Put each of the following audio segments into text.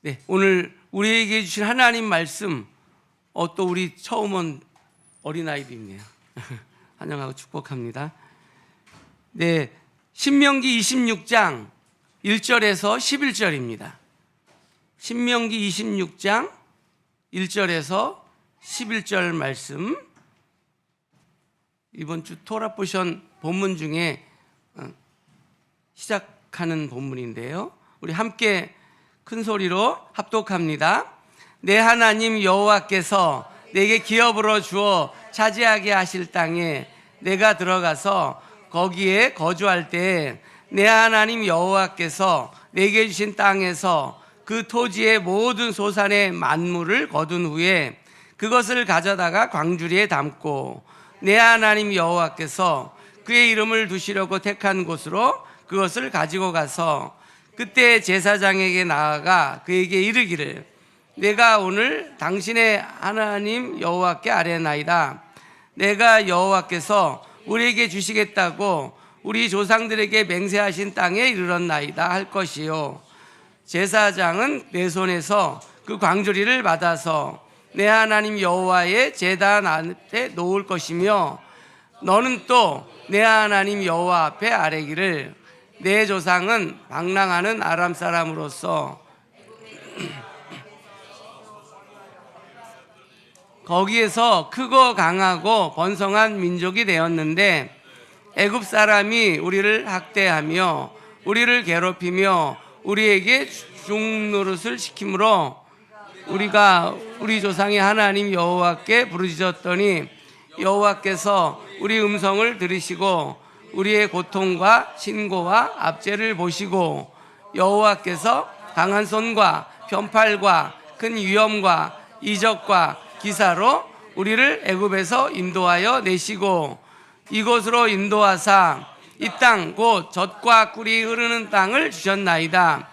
네, 오늘 우리에게 주신 하나님 말씀, 또 우리 처음 온 어린아이도 있네요. 환영하고 축복합니다. 네, 신명기 26장 1절에서 11절입니다. 신명기 26장 1절에서 11절 말씀, 이번 주 토라 포션 본문 중에 시작하는 본문인데요. 우리 함께 큰 소리로 합독합니다. 내 하나님 여호와께서 내게 기업으로 주어 차지하게 하실 땅에 내가 들어가서 거기에 거주할 때 내 하나님 여호와께서 내게 주신 땅에서 그 토지의 모든 소산의 만물을 거둔 후에 그것을 가져다가 광주리에 담고 내 하나님 여호와께서 그의 이름을 두시려고 택한 곳으로 그것을 가지고 가서 그때 제사장에게 나아가 그에게 이르기를 내가 오늘 당신의 하나님 여호와께 아뢰나이다. 내가 여호와께서 우리에게 주시겠다고 우리 조상들에게 맹세하신 땅에 이르렀나이다 할 것이요. 제사장은 내 손에서 그 광주리를 받아서 내 하나님 여호와의 제단 앞에 놓을 것이며 너는 또 내 하나님 여호와 앞에 아뢰기를 내 조상은 방랑하는 아람 사람으로서 거기에서 크고 강하고 번성한 민족이 되었는데 애굽 사람이 우리를 학대하며 우리를 괴롭히며 우리에게 중노릇을 시키므로 우리가 우리 조상의 하나님 여호와께 부르짖었더니 여호와께서 우리 음성을 들으시고 우리의 고통과 신고와 압제를 보시고 여호와께서 강한 손과 편팔과 큰 위엄과 이적과 기사로 우리를 애굽에서 인도하여 내시고 이곳으로 인도하사 이 땅 곧 젖과 꿀이 흐르는 땅을 주셨나이다.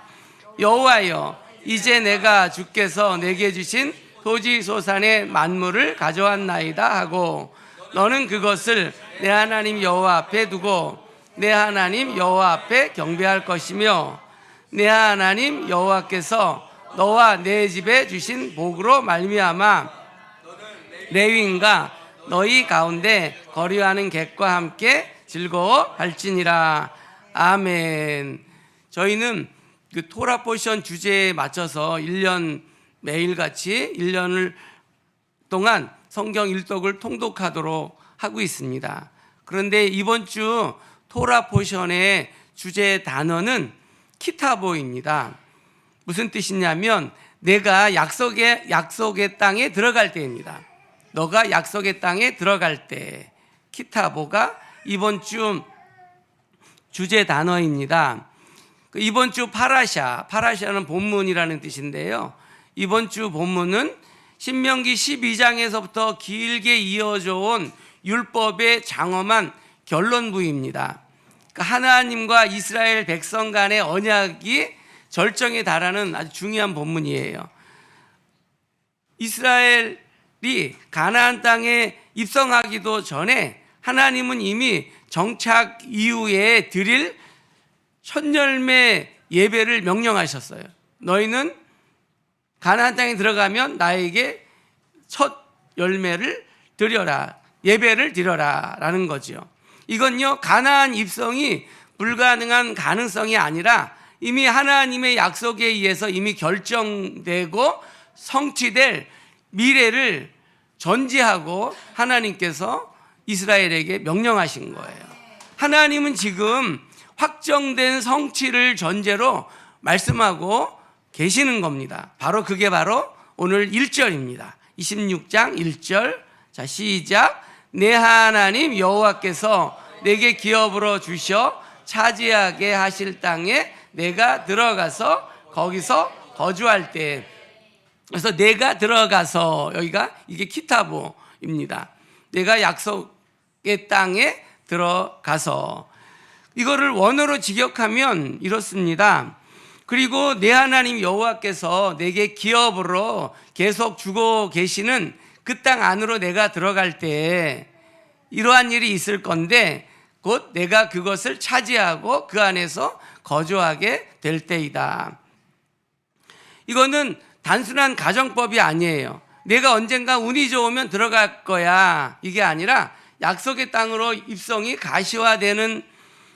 여호와여 이제 내가 주께서 내게 주신 토지 소산의 만물을 가져왔나이다 하고 너는 그것을 내 하나님 여호와 앞에 두고 내 하나님 여호와 앞에 경배할 것이며 내 하나님 여호와께서 너와 내 집에 주신 복으로 말미암아 레위인과 너희 가운데 거류하는 객과 함께 즐거워할지니라. 아멘. 저희는 그 토라 포션 주제에 맞춰서 1년 매일같이 1년을 동안 성경 일독을 통독하도록 하고 있습니다. 그런데 이번 주 토라 포션의 주제 단어는 키타보입니다. 무슨 뜻이냐면 내가 약속의 땅에 들어갈 때입니다. 너가 약속의 땅에 들어갈 때, 키타보가 이번 주 주제 단어입니다. 이번 주 파라샤는 본문이라는 뜻인데요. 이번 주 본문은 신명기 12장에서부터 길게 이어져 온 율법의 장엄한 결론부입니다. 하나님과 이스라엘 백성 간의 언약이 절정에 달하는 아주 중요한 본문이에요. 이스라엘이 가나안 땅에 입성하기도 전에 하나님은 이미 정착 이후에 드릴 첫열매 예배를 명령하셨어요. 너희는 가나안 땅에 들어가면 나에게 첫 열매를 드려라, 예배를 드려라 라는 거죠. 이건요, 가나안 입성이 불가능한 가능성이 아니라 이미 하나님의 약속에 의해서 이미 결정되고 성취될 미래를 전제하고 하나님께서 이스라엘에게 명령하신 거예요. 하나님은 지금 확정된 성취를 전제로 말씀하고 계시는 겁니다. 그게 바로 오늘 1절입니다. 26장 1절. 자, 시작. 내 하나님 여호와께서 내게 기업으로 주셔 차지하게 하실 땅에 내가 들어가서 거기서 거주할 때. 그래서 내가 들어가서, 여기가 이게 키타보입니다. 내가 약속의 땅에 들어가서. 이거를 원어로 직역하면 이렇습니다. 그리고 내 하나님 여호와께서 내게 기업으로 계속 주고 계시는 그 땅 안으로 내가 들어갈 때 이러한 일이 있을 건데 곧 내가 그것을 차지하고 그 안에서 거주하게 될 때이다. 이거는 단순한 가정법이 아니에요. 내가 언젠가 운이 좋으면 들어갈 거야, 이게 아니라 약속의 땅으로 입성이 가시화되는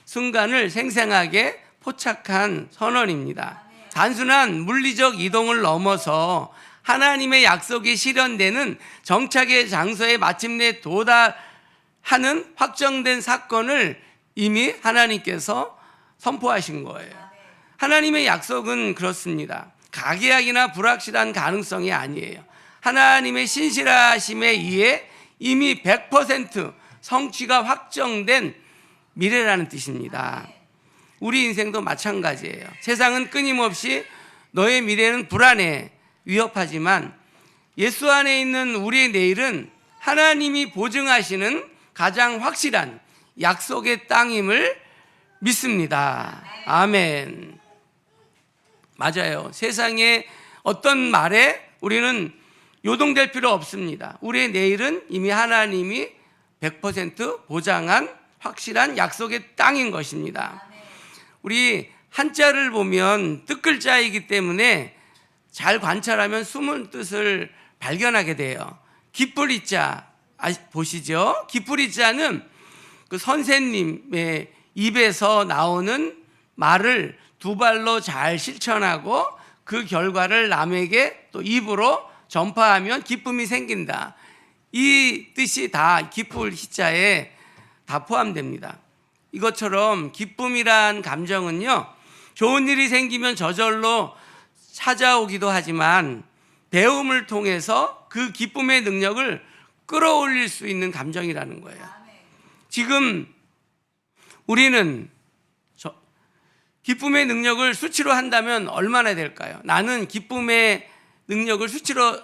순간을 생생하게 포착한 선언입니다. 단순한 물리적 이동을 넘어서 하나님의 약속이 실현되는 정착의 장소에 마침내 도달하는 확정된 사건을 이미 하나님께서 선포하신 거예요. 하나님의 약속은 그렇습니다. 가계약이나 불확실한 가능성이 아니에요. 하나님의 신실하심에 의해 이미 100% 성취가 확정된 미래라는 뜻입니다. 우리 인생도 마찬가지예요. 세상은 끊임없이 너의 미래는 불안해, 위협하지만 예수 안에 있는 우리의 내일은 하나님이 보증하시는 가장 확실한 약속의 땅임을 믿습니다. 아멘. 맞아요. 세상의 어떤 말에 우리는 요동될 필요 없습니다. 우리의 내일은 이미 하나님이 100% 보장한 확실한 약속의 땅인 것입니다. 우리 한자를 보면 뜻글자이기 때문에 잘 관찰하면 숨은 뜻을 발견하게 돼요. 기쁘리 자 보시죠? 기쁘리 자는 그 선생님의 입에서 나오는 말을 두 발로 잘 실천하고 그 결과를 남에게 또 입으로 전파하면 기쁨이 생긴다. 이 뜻이 다 기쁠 희자에 다 포함됩니다. 이것처럼 기쁨이란 감정은요, 좋은 일이 생기면 저절로 찾아오기도 하지만 배움을 통해서 그 기쁨의 능력을 끌어올릴 수 있는 감정이라는 거예요. 지금 우리는 기쁨의 능력을 수치로 한다면 얼마나 될까요? 나는 기쁨의 능력을 수치로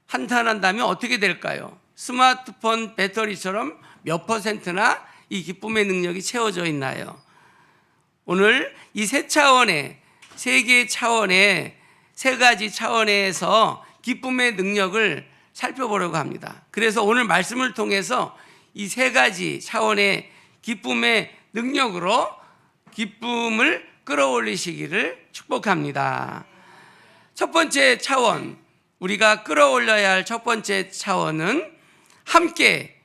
한탄한다면 어떻게 될까요? 스마트폰 배터리처럼 몇 %나 이 기쁨의 능력이 채워져 있나요? 오늘 이 세 차원의, 세 개의 차원의, 세 가지 차원에서 기쁨의 능력을 살펴보려고 합니다. 그래서 오늘 말씀을 통해서 이 세 가지 차원의 기쁨의 능력으로 기쁨을 끌어올리시기를 축복합니다. 첫 번째 차원, 우리가 끌어올려야 할 첫 번째 차원은 함께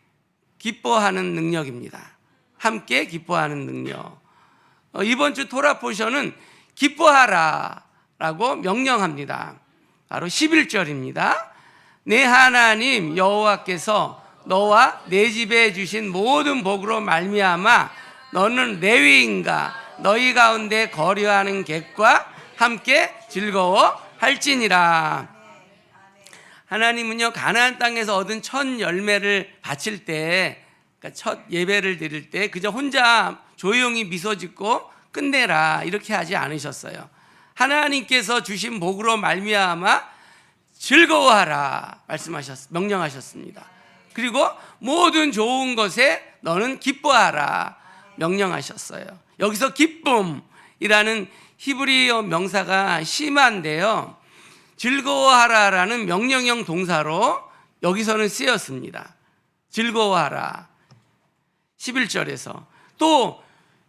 기뻐하는 능력입니다. 함께 기뻐하는 능력. 이번 주 토라 포션은 기뻐하라 라고 명령합니다. 바로 11절입니다. 내 하나님 여호와께서 너와 내 집에 주신 모든 복으로 말미암아 너는 레위인과 너희 가운데 거류하는 객과 함께 즐거워할지니라. 하나님은요, 가나안 땅에서 얻은 첫 열매를 바칠 때, 그러니까 첫 예배를 드릴 때 그저 혼자 조용히 미소 짓고 끝내라 이렇게 하지 않으셨어요. 하나님께서 주신 복으로 말미암아 즐거워하라 명령하셨습니다. 그리고 모든 좋은 것에 너는 기뻐하라 명령하셨어요. 여기서 기쁨이라는 히브리어 명사가 심한데요, 즐거워하라라는 명령형 동사로 여기서는 쓰였습니다. 즐거워하라. 11절에서 또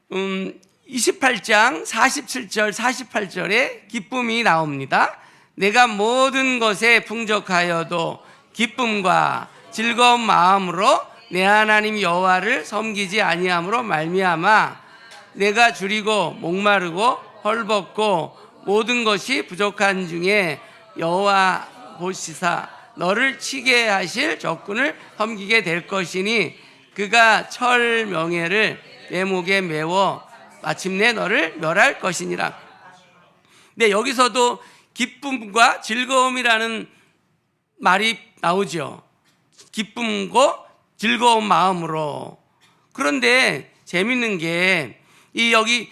28장 47절 48절에 기쁨이 나옵니다. 내가 모든 것에 풍족하여도 기쁨과 즐거운 마음으로 내 하나님 여호와를 섬기지 아니함으로 말미암아 내가 줄이고 목마르고 헐벗고 모든 것이 부족한 중에 여호와 보시사 너를 치게 하실 적군을 섬기게 될 것이니 그가 철 명예를 내 목에 메워 마침내 너를 멸할 것이니라. 네, 여기서도 기쁨과 즐거움이라는 말이 나오죠. 기쁨과 즐거운 마음으로. 그런데 재밌는 게 여기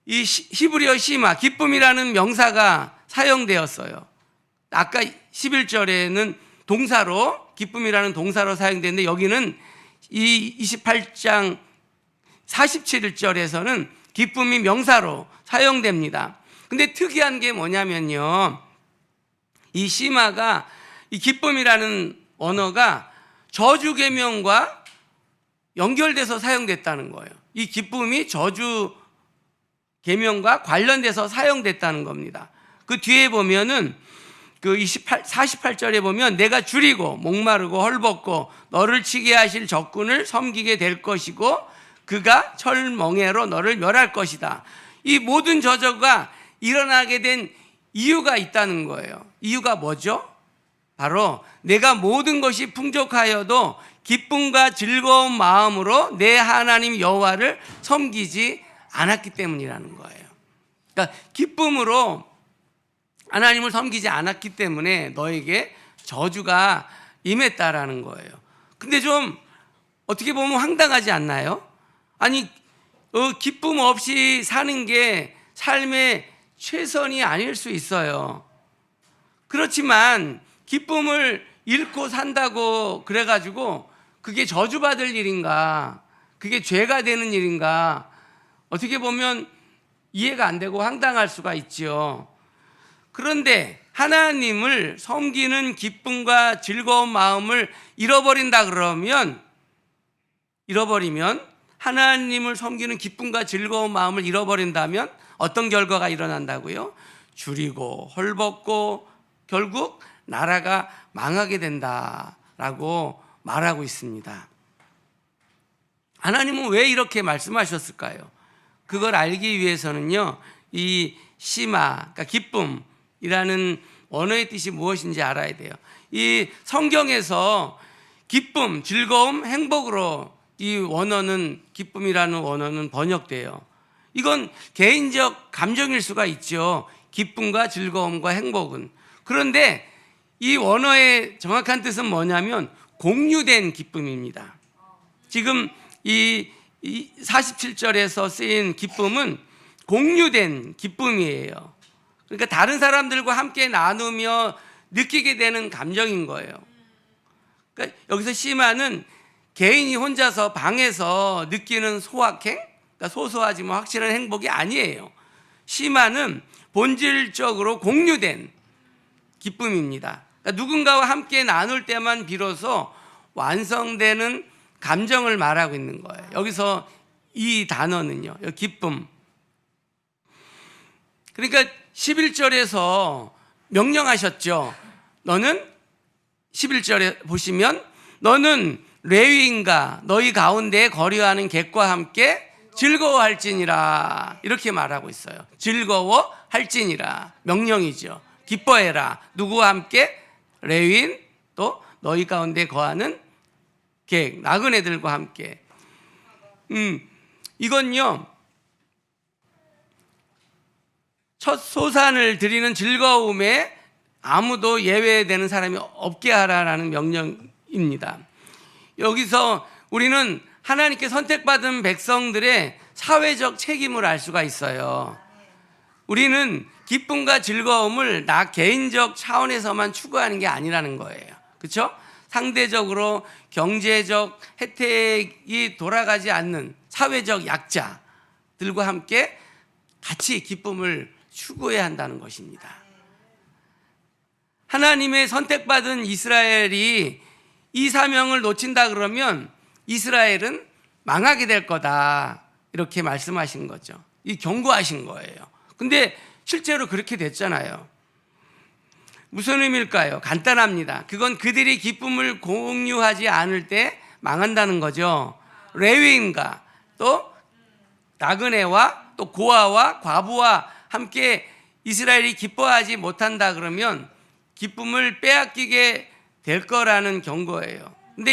이 히브리어 시마, 기쁨이라는 명사가 사용되었어요. 아까 11절에는 동사로, 기쁨이라는 동사로 사용되는데 여기는 이 28장 47절에서는 기쁨이 명사로 사용됩니다. 근데 특이한 게 뭐냐면요, 이 시마가, 이 기쁨이라는 언어가 저주 계명과 연결돼서 사용됐다는 거예요. 이 기쁨이 저주 계명과 관련돼서 사용됐다는 겁니다. 그 뒤에 보면은 그 48절에 보면 내가 줄이고 목마르고 헐벗고 너를 치게 하실 적군을 섬기게 될 것이고 그가 철멍에로 너를 멸할 것이다. 이 모든 저주가 일어나게 된 이유가 있다는 거예요. 이유가 뭐죠? 바로 내가 모든 것이 풍족하여도 기쁨과 즐거운 마음으로 내 하나님 여호와를 섬기지 않았기 때문이라는 거예요. 그러니까 기쁨으로 하나님을 섬기지 않았기 때문에 너에게 저주가 임했다라는 거예요. 근데 좀 어떻게 보면 황당하지 않나요? 아니 기쁨 없이 사는 게 삶의 최선이 아닐 수 있어요. 그렇지만 기쁨을 잃고 산다고 그래가지고 그게 저주받을 일인가, 그게 죄가 되는 일인가, 어떻게 보면 이해가 안 되고 황당할 수가 있죠. 그런데 하나님을 섬기는 기쁨과 즐거운 마음을 잃어버리면 하나님을 섬기는 기쁨과 즐거운 마음을 잃어버린다면 어떤 결과가 일어난다고요? 줄이고 헐벗고 결국 나라가 망하게 된다라고 말하고 있습니다. 하나님은 왜 이렇게 말씀하셨을까요? 그걸 알기 위해서는요, 이 시마, 그러니까 기쁨이라는 원어의 뜻이 무엇인지 알아야 돼요. 이 성경에서 기쁨, 즐거움, 행복으로 이 원어는, 기쁨이라는 원어는 번역돼요. 이건 개인적 감정일 수가 있죠. 기쁨과 즐거움과 행복은. 그런데 이 원어의 정확한 뜻은 뭐냐면 공유된 기쁨입니다. 지금 이 47절에서 쓰인 기쁨은 공유된 기쁨이에요. 그러니까 다른 사람들과 함께 나누며 느끼게 되는 감정인 거예요. 그러니까 여기서 시마는 개인이 혼자서 방에서 느끼는 소확행, 그러니까 소소하지만 확실한 행복이 아니에요. 시마는 본질적으로 공유된 기쁨입니다. 그러니까 누군가와 함께 나눌 때만 비로소 완성되는 감정을 말하고 있는 거예요. 여기서 이 단어는요, 기쁨. 그러니까 11절에서 명령하셨죠. 너는 11절에 보시면 너는 레위인과 너희 가운데 거류하는 객과 함께 즐거워할지니라, 이렇게 말하고 있어요. 즐거워할지니라, 명령이죠. 기뻐해라. 누구와 함께? 레위인, 또 너희 가운데 거하는 객, 나그네들과 함께. 이건요, 첫 소산을 드리는 즐거움에 아무도 예외되는 사람이 없게 하라라는 명령입니다. 여기서 우리는 하나님께 선택받은 백성들의 사회적 책임을 알 수가 있어요. 우리는 기쁨과 즐거움을 나 개인적 차원에서만 추구하는 게 아니라는 거예요. 그렇죠? 상대적으로 경제적 혜택이 돌아가지 않는 사회적 약자들과 함께 같이 기쁨을 추구해야 한다는 것입니다. 하나님의 선택받은 이스라엘이 이 사명을 놓친다 그러면 이스라엘은 망하게 될 거다, 이렇게 말씀하신 거죠. 이 경고하신 거예요. 근데 실제로 그렇게 됐잖아요. 무슨 의미일까요? 간단합니다. 그건 그들이 기쁨을 공유하지 않을 때 망한다는 거죠. 레위인과 또 나그네와 또 고아와 과부와 함께 이스라엘이 기뻐하지 못한다 그러면 기쁨을 빼앗기게 될 거라는 경고예요. 근데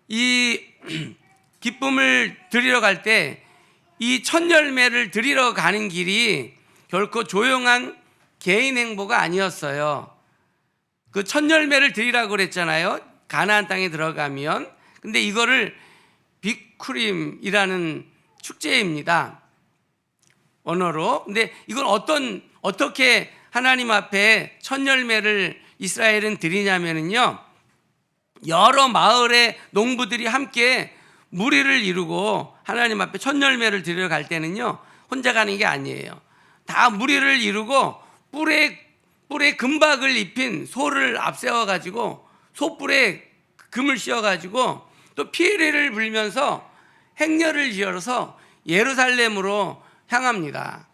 이 기쁨을 드리러 갈 때 이 첫 열매를 드리러 가는 길이 결코 조용한 개인 행보가 아니었어요. 그 첫 열매를 드리라고 그랬잖아요. 가나안 땅에 들어가면. 근데 이거를 비쿠림이라는 축제입니다. 언어로. 근데 이걸 어떻게 하나님 앞에 첫 열매를 이스라엘은 드리냐면요, 여러 마을의 농부들이 함께 무리를 이루고 하나님 앞에 첫 열매를 드리러 갈 때는요, 혼자 가는 게 아니에요. 다 무리를 이루고 뿔에 금박을 입힌 소를 앞세워 가지고 소뿔에 금을 씌워 가지고 또 피리를 불면서 행렬을 지어서 예루살렘으로 향합니다.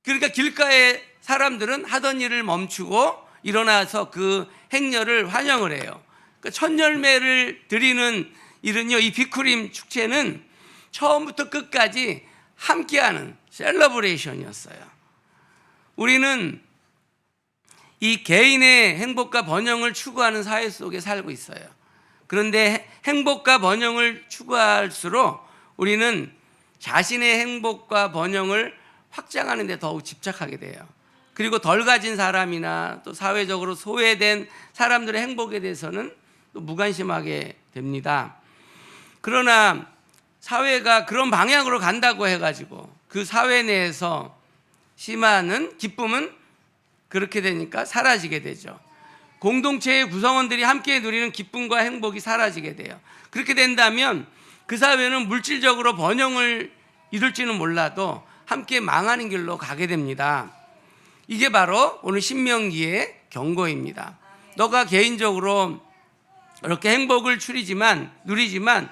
그러니까 길가의 사람들은 하던 일을 멈추고 일어나서 그 행렬을 환영을 해요. 그러니까 첫 열매를 드리는 일은요, 이 비쿠림 축제는 처음부터 끝까지 함께하는 셀러브레이션이었어요. 우리는 이 개인의 행복과 번영을 추구하는 사회 속에 살고 있어요. 그런데 행복과 번영을 추구할수록 우리는 자신의 행복과 번영을 확장하는 데 더욱 집착하게 돼요. 그리고 덜 가진 사람이나 또 사회적으로 소외된 사람들의 행복에 대해서는 또 무관심하게 됩니다. 그러나 사회가 그런 방향으로 간다고 해가지고 그 사회 내에서 심한 기쁨은 그렇게 되니까 사라지게 되죠. 공동체의 구성원들이 함께 누리는 기쁨과 행복이 사라지게 돼요. 그렇게 된다면 그 사회는 물질적으로 번영을 이룰지는 몰라도 함께 망하는 길로 가게 됩니다. 이게 바로 오늘 신명기의 경고입니다. 너가 개인적으로 이렇게 행복을 누리지만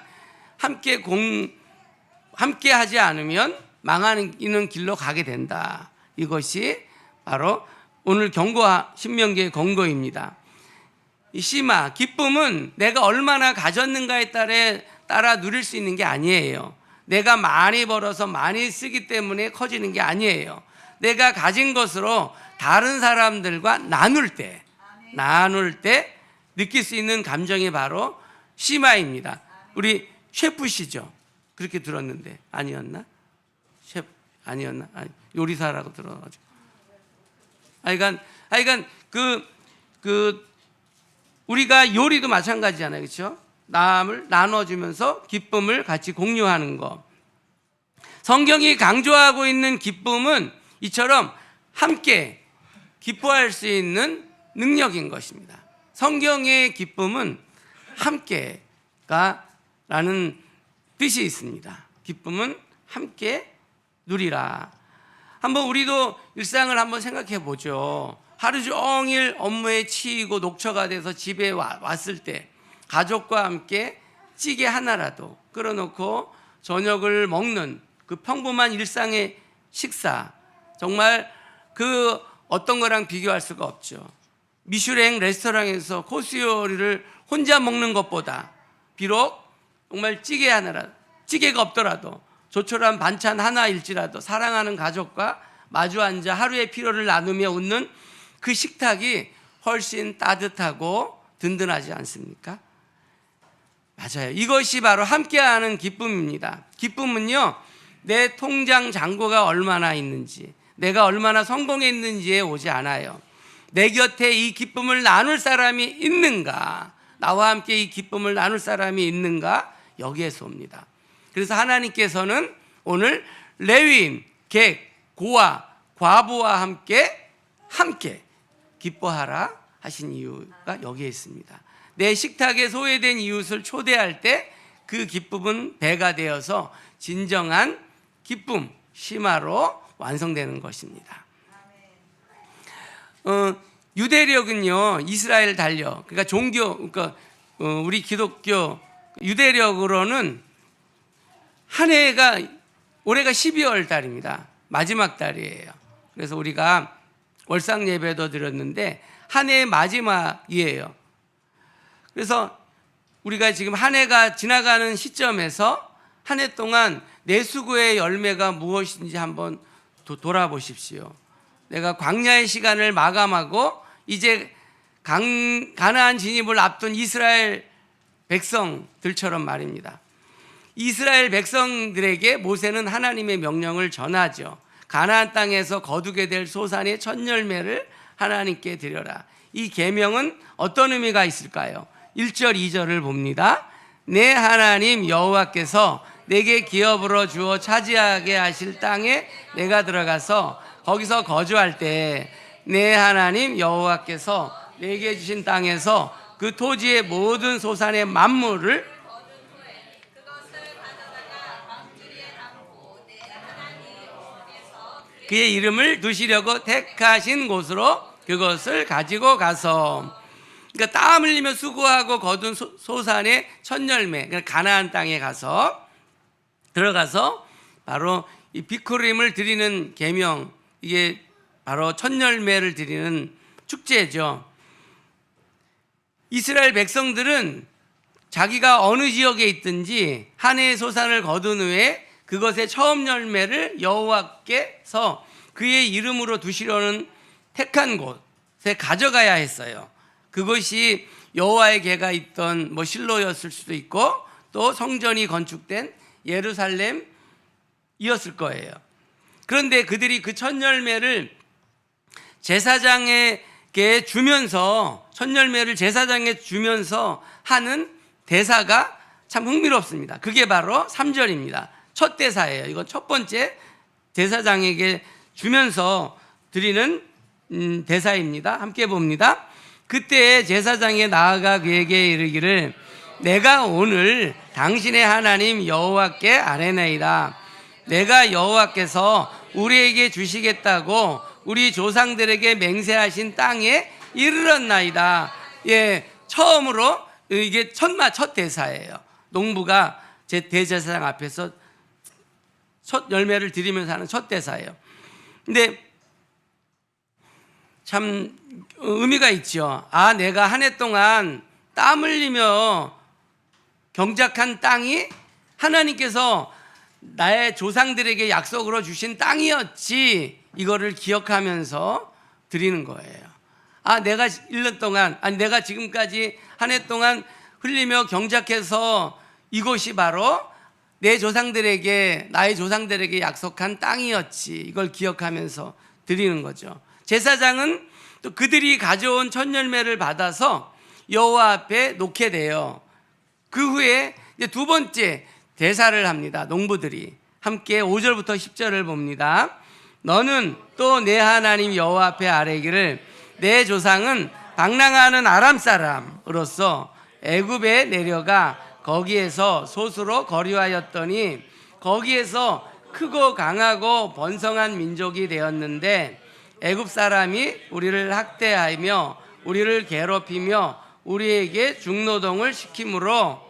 함께 하지 않으면 망하는 길로 가게 된다. 이것이 바로 오늘 신명기의 경고입니다. 이 시마, 기쁨은 내가 얼마나 가졌는가에 따라 누릴 수 있는 게 아니에요. 내가 많이 벌어서 많이 쓰기 때문에 커지는 게 아니에요. 내가 가진 것으로 다른 사람들과 나눌 때 느낄 수 있는 감정이 바로 시마입니다. 우리 셰프시죠? 그렇게 들었는데 아니었나? 셰프 아니었나? 요리사라고 들어가지고. 하여간 우리가 요리도 마찬가지잖아요, 그렇죠? 남을 나눠주면서 기쁨을 같이 공유하는 것. 성경이 강조하고 있는 기쁨은 이처럼 함께 기뻐할 수 있는 능력인 것입니다. 성경의 기쁨은 함께가라는 뜻이 있습니다. 기쁨은 함께 누리라. 한번 우리도 일상을 한번 생각해 보죠. 하루 종일 업무에 치이고 녹초가 돼서 집에 왔을 때 가족과 함께 찌개 하나라도 끓여놓고 저녁을 먹는 그 평범한 일상의 식사, 정말 그 어떤 거랑 비교할 수가 없죠. 미슐랭 레스토랑에서 코스 요리를 혼자 먹는 것보다 비록 정말 찌개가 없더라도 조촐한 반찬 하나일지라도 사랑하는 가족과 마주 앉아 하루의 피로를 나누며 웃는 그 식탁이 훨씬 따뜻하고 든든하지 않습니까? 맞아요. 이것이 바로 함께하는 기쁨입니다. 기쁨은요, 내 통장 잔고가 얼마나 있는지, 내가 얼마나 성공했는지에 오지 않아요. 내 곁에 이 기쁨을 나눌 사람이 있는가, 나와 함께 이 기쁨을 나눌 사람이 있는가, 여기에서 옵니다. 그래서 하나님께서는 오늘 레위인, 객, 고아, 과부와 함께 기뻐하라 하신 이유가 여기에 있습니다. 내 식탁에 소외된 이웃을 초대할 때 그 기쁨은 배가 되어서 진정한 기쁨, 시마로 완성되는 것입니다. 유대력은요, 이스라엘 달력, 그러니까 우리 기독교 유대력으로는 한 해가 올해가 12월 달입니다. 마지막 달이에요. 그래서 우리가 월상 예배도 드렸는데 한 해의 마지막이에요. 그래서 우리가 지금 한 해가 지나가는 시점에서 한 해 동안 내 수고의 열매가 무엇인지 한번 돌아보십시오. 내가 광야의 시간을 마감하고 이제 가나안 진입을 앞둔 이스라엘 백성들처럼 말입니다. 이스라엘 백성들에게 모세는 하나님의 명령을 전하죠. 가나안 땅에서 거두게 될 소산의 첫 열매를 하나님께 드려라. 이 계명은 어떤 의미가 있을까요? 1절, 2절을 봅니다. 내 하나님 여호와께서 내게 기업으로 주어 차지하게 하실 땅에 내가 들어가서 거기서 거주할 때 내 하나님 여호와께서 내게 주신 땅에서 그 토지의 모든 소산의 만물을 그의 이름을 두시려고 택하신 곳으로 그것을 가지고 가서, 그러니까 땀 흘리며 수고하고 거둔 소산의 첫 열매, 그러니까 가나안 땅에 들어가서 바로 이 비쿠림을 드리는 계명이 이게 바로 첫 열매를 드리는 축제죠. 이스라엘 백성들은 자기가 어느 지역에 있든지 한 해의 소산을 거둔 후에 그것의 처음 열매를 여호와께서 그의 이름으로 두시려는 택한 곳에 가져가야 했어요. 그것이 여호와의 궤가 있던 실로였을 수도 있고 또 성전이 건축된 예루살렘이었을 거예요. 그런데 그들이 그 첫 열매를 제사장에게 주면서 첫 열매를 제사장에 주면서 하는 대사가 참 흥미롭습니다. 그게 바로 3절입니다. 첫 대사예요. 이건 첫 번째 제사장에게 주면서 드리는 대사입니다. 함께 봅니다. 그때 제사장에 나아가 그에게 이르기를 내가 오늘 당신의 하나님 여호와께 아뢰나이다. 내가 여호와께서 우리에게 주시겠다고 우리 조상들에게 맹세하신 땅에 이르렀나이다. 예, 처음으로 이게 첫 대사예요. 농부가 제 대제사장 앞에서 첫 열매를 드리면서 하는 첫 대사예요. 근데 참 의미가 있죠. 내가 한 해 동안 땀 흘리며 경작한 땅이 하나님께서 나의 조상들에게 약속으로 주신 땅이었지. 이거를 기억하면서 드리는 거예요. 내가 1년 동안, 내가 지금까지 한 해 동안 흘리며 경작해서 이곳이 바로 내 조상들에게, 나의 조상들에게 약속한 땅이었지. 이걸 기억하면서 드리는 거죠. 제사장은 또 그들이 가져온 첫 열매를 받아서 여호와 앞에 놓게 돼요. 그 후에 이제 두 번째 대사를 합니다. 농부들이 함께 5절부터 10절을 봅니다. 너는 또 내 하나님 여호와 앞에 아뢰기를 내 조상은 방랑하는 아람 사람으로서 애굽에 내려가 거기에서 소수로 거류하였더니 거기에서 크고 강하고 번성한 민족이 되었는데 애굽 사람이 우리를 학대하며 우리를 괴롭히며 우리에게 중노동을 시키므로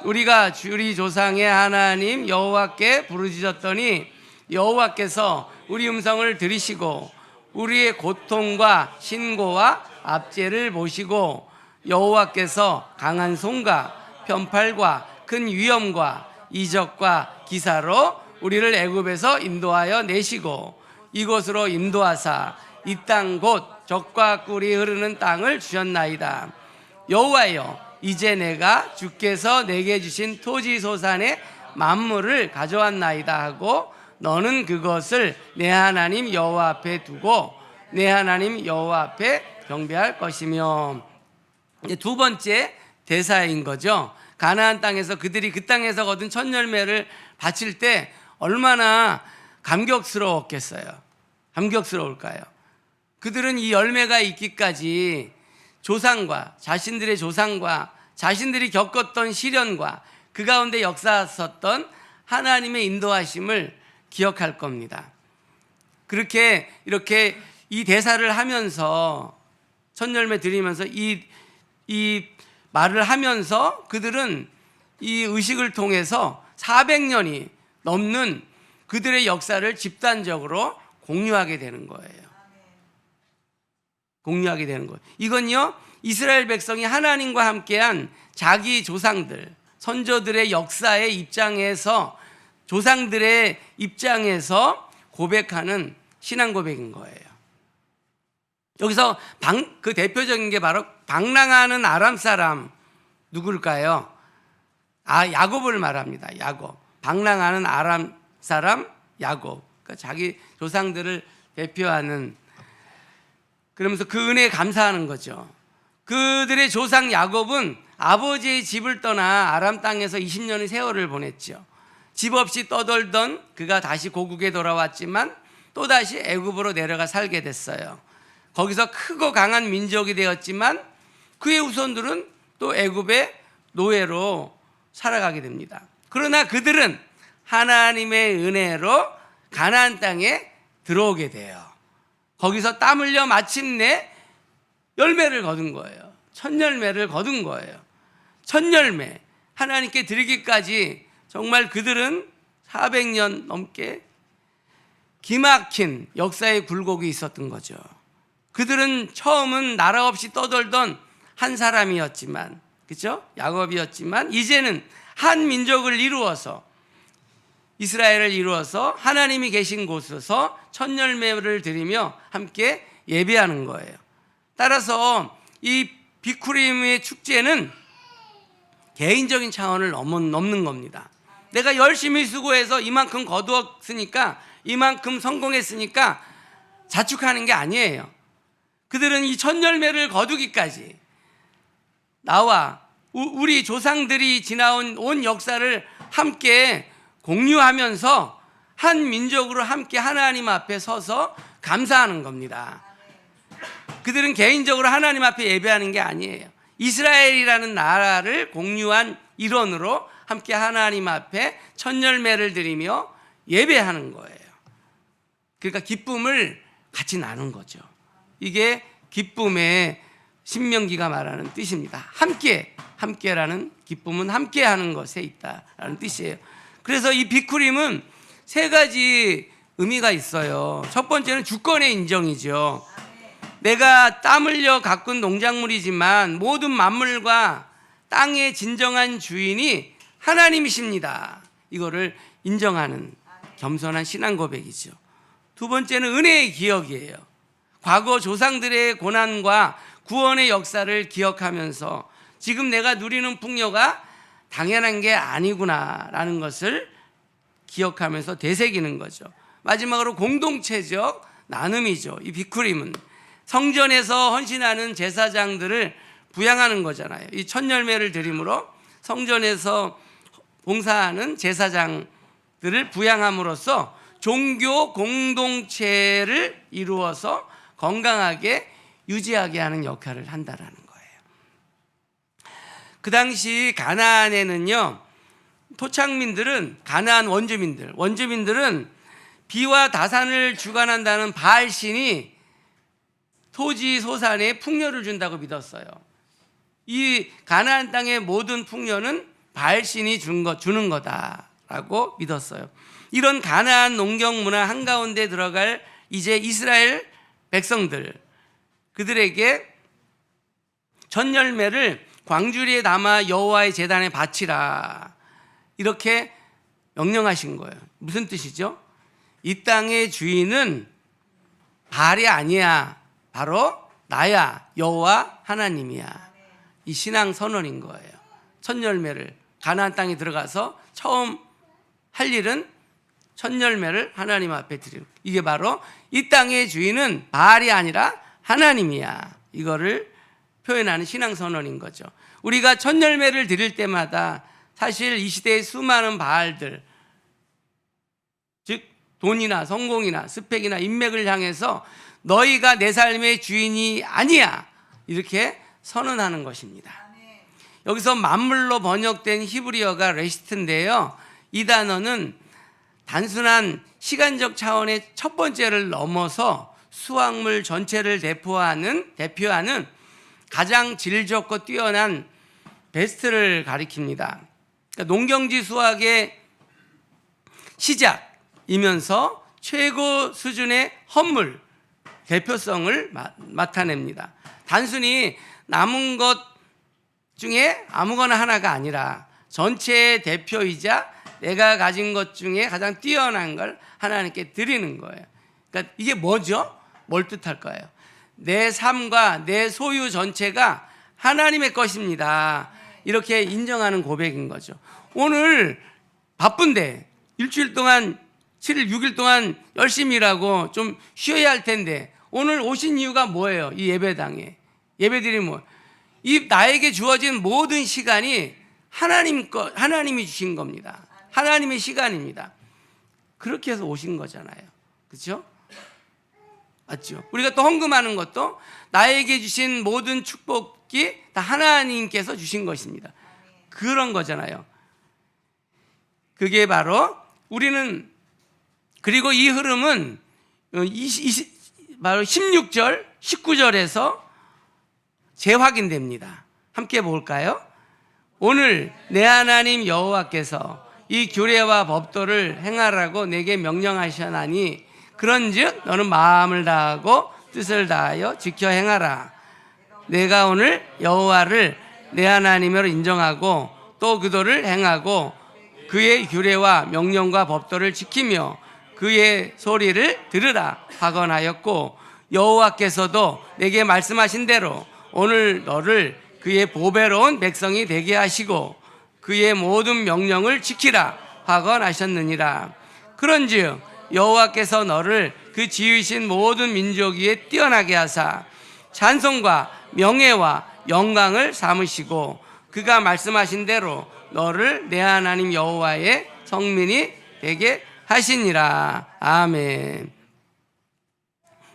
우리가 우리 조상의 하나님 여호와께 부르짖었더니 여호와께서 우리 음성을 들으시고 우리의 고통과 신고와 압제를 보시고 여호와께서 강한 손과 편팔과 큰 위엄과 이적과 기사로 우리를 애굽에서 인도하여 내시고 이곳으로 인도하사 이 땅 곧 젖과 꿀이 흐르는 땅을 주셨나이다. 여호와여, 이제 내가 주께서 내게 주신 토지 소산의 만물을 가져왔나이다 하고 너는 그것을 내 하나님 여호와 앞에 두고 내 하나님 여호와 앞에 경배할 것이며. 이제 두 번째 대사인 거죠. 가나안 땅에서 그들이 그 땅에서 거둔 첫 열매를 바칠 때 얼마나 감격스러웠겠어요. 감격스러울까요? 그들은 이 열매가 있기까지 조상과 자신들의 조상과 자신들이 겪었던 시련과 그 가운데 역사했었던 하나님의 인도하심을 기억할 겁니다. 그렇게 이렇게 이 대사를 하면서 첫 열매 드리면서 이 말을 하면서 그들은 이 의식을 통해서 400년이 넘는 그들의 역사를 집단적으로 공유하게 되는 거예요. 공유하게 되는 거예요. 이건요, 이스라엘 백성이 하나님과 함께한 자기 조상들, 선조들의 역사의 입장에서, 조상들의 입장에서 고백하는 신앙 고백인 거예요. 여기서 그 대표적인 게 바로 방랑하는 아람 사람, 누굴까요? 야곱을 말합니다. 야곱. 방랑하는 아람 사람 야곱. 그러니까 자기 조상들을 대표하는, 그러면서 그 은혜에 감사하는 거죠. 그들의 조상 야곱은 아버지의 집을 떠나 아람 땅에서 20년의 세월을 보냈죠. 집 없이 떠돌던 그가 다시 고국에 돌아왔지만 또다시 애굽으로 내려가 살게 됐어요. 거기서 크고 강한 민족이 되었지만 그의 후손들은 또 애굽의 노예로 살아가게 됩니다. 그러나 그들은 하나님의 은혜로 가나안 땅에 들어오게 돼요. 거기서 땀 흘려 마침내 열매를 거둔 거예요. 첫 열매를 거둔 거예요. 첫 열매 하나님께 드리기까지 정말 그들은 400년 넘게 기막힌 역사의 굴곡이 있었던 거죠. 그들은 처음은 나라 없이 떠돌던 한 사람이었지만, 그렇죠? 야곱이었지만 이제는 한 민족을 이루어서, 이스라엘을 이루어서 하나님이 계신 곳에서 첫 열매를 드리며 함께 예배하는 거예요. 따라서 이 비쿠림의 축제는 개인적인 차원을 넘는 겁니다. 내가 열심히 수고해서 이만큼 거두었으니까, 이만큼 성공했으니까 자축하는 게 아니에요. 그들은 이 첫 열매를 거두기까지 나와 우리 조상들이 지나온 온 역사를 함께 공유하면서 한 민족으로 함께 하나님 앞에 서서 감사하는 겁니다. 그들은 개인적으로 하나님 앞에 예배하는 게 아니에요. 이스라엘이라는 나라를 공유한 일원으로 함께 하나님 앞에 첫 열매를 드리며 예배하는 거예요. 그러니까 기쁨을 같이 나눈 거죠. 이게 기쁨의 신명기가 말하는 뜻입니다. 함께라는 기쁨은 함께하는 것에 있다라는 뜻이에요. 그래서 이 비쿠림은 세 가지 의미가 있어요. 첫 번째는 주권의 인정이죠. 내가 땀 흘려 가꾼 농작물이지만 모든 만물과 땅의 진정한 주인이 하나님이십니다. 이거를 인정하는 겸손한 신앙 고백이죠. 두 번째는 은혜의 기억이에요. 과거 조상들의 고난과 구원의 역사를 기억하면서 지금 내가 누리는 풍요가 당연한 게 아니구나라는 것을 기억하면서 되새기는 거죠. 마지막으로 공동체적 나눔이죠. 이 비쿠림은 성전에서 헌신하는 제사장들을 부양하는 거잖아요. 이 첫 열매를 드림으로 성전에서 봉사하는 제사장들을 부양함으로써 종교 공동체를 이루어서 건강하게 유지하게 하는 역할을 한다라는 거예요. 그 당시 가나안에는요, 토착민들은, 가나안 원주민들은 비와 다산을 주관한다는 바알 신이 토지 소산에 풍요를 준다고 믿었어요. 이 가나안 땅의 모든 풍요는 바알 신이 주는 거다라고 믿었어요. 이런 가나안 농경 문화 한가운데 들어갈 이제 이스라엘 백성들, 그들에게 첫 열매를 광주리에 담아 여호와의 제단에 바치라, 이렇게 명령하신 거예요. 무슨 뜻이죠? 이 땅의 주인은 바알이 아니야, 바로 나야, 여호와 하나님이야. 이 신앙 선언인 거예요. 첫 열매를 가나안 땅에 들어가서 처음 할 일은 첫 열매를 하나님 앞에 드리고, 이게 바로 이 땅의 주인은 바알이 아니라 하나님이야, 이거를 표현하는 신앙 선언인 거죠. 우리가 첫 열매를 드릴 때마다 사실 이 시대의 수많은 바알들, 즉 돈이나 성공이나 스펙이나 인맥을 향해서 너희가 내 삶의 주인이 아니야, 이렇게 선언하는 것입니다. 여기서 만물로 번역된 히브리어가 레시트인데요, 이 단어는 단순한 시간적 차원의 첫 번째를 넘어서 수확물 전체를 대표하는 가장 질 좋고 뛰어난 베스트를 가리킵니다. 그러니까 농경지 수확의 시작이면서 최고 수준의 헌물, 대표성을 나타냅니다. 단순히 남은 것 중에 아무거나 하나가 아니라 전체의 대표이자 내가 가진 것 중에 가장 뛰어난 걸 하나님께 드리는 거예요. 그러니까 이게 뭐죠? 뭘 뜻할까요? 내 삶과 내 소유 전체가 하나님의 것입니다, 이렇게 인정하는 고백인 거죠. 오늘 바쁜데 일주일 동안 7일 6일 동안 열심히 일하고 좀 쉬어야 할 텐데 오늘 오신 이유가 뭐예요? 이 예배당에 예배드리면 뭐, 이 나에게 주어진 모든 시간이 하나님이 주신 겁니다. 하나님의 시간입니다. 그렇게 해서 오신 거잖아요. 그렇죠? 맞죠? 우리가 또 헌금하는 것도 나에게 주신 모든 축복이 다 하나님께서 주신 것입니다. 그런 거잖아요. 그게 바로 우리는, 그리고 이 흐름은 바로 16절, 19절에서 재확인됩니다. 함께 볼까요? 오늘 내 하나님 여호와께서 이 규례와 법도를 행하라고 내게 명령하셨나니 그런즉 너는 마음을 다하고 뜻을 다하여 지켜 행하라. 내가 오늘 여호와를 내 하나님으로 인정하고 또 그도를 행하고 그의 규례와 명령과 법도를 지키며 그의 소리를 들으라 하건하였고, 여호와께서도 내게 말씀하신 대로 오늘 너를 그의 보배로운 백성이 되게 하시고 그의 모든 명령을 지키라 하건하셨느니라. 그런즉 여호와께서 너를 그 지으신 모든 민족 위에 뛰어나게 하사 찬송과 명예와 영광을 삼으시고 그가 말씀하신 대로 너를 내 하나님 여호와의 성민이 되게 하시니라. 아멘.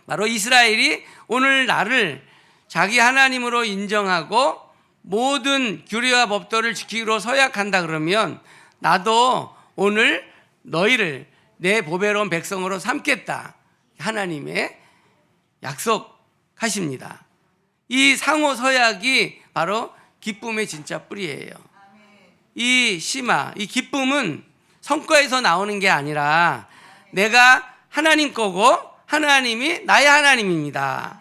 바로 이스라엘이 오늘 나를 자기 하나님으로 인정하고 모든 규례와 법도를 지키기로 서약한다 그러면 나도 오늘 너희를 내 보배로운 백성으로 삼겠다, 하나님의 약속하십니다. 이 상호 서약이 바로 기쁨의 진짜 뿌리예요. 이 시마, 이 기쁨은 성과에서 나오는 게 아니라 내가 하나님 거고 하나님이 나의 하나님입니다,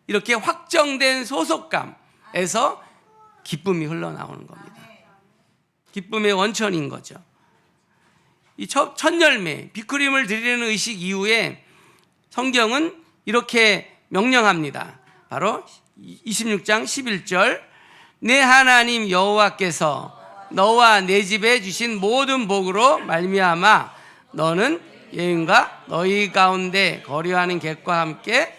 이렇게 확정된 소속감에서 기쁨이 흘러나오는 겁니다. 기쁨의 원천인 거죠. 이 첫 열매 비크림을 드리는 의식 이후에 성경은 이렇게 명령합니다. 바로 26장 11절, 내 하나님 여호와께서 너와 내 집에 주신 모든 복으로 말미암아 너는 여인과 너희 가운데 거류하는 객과 함께.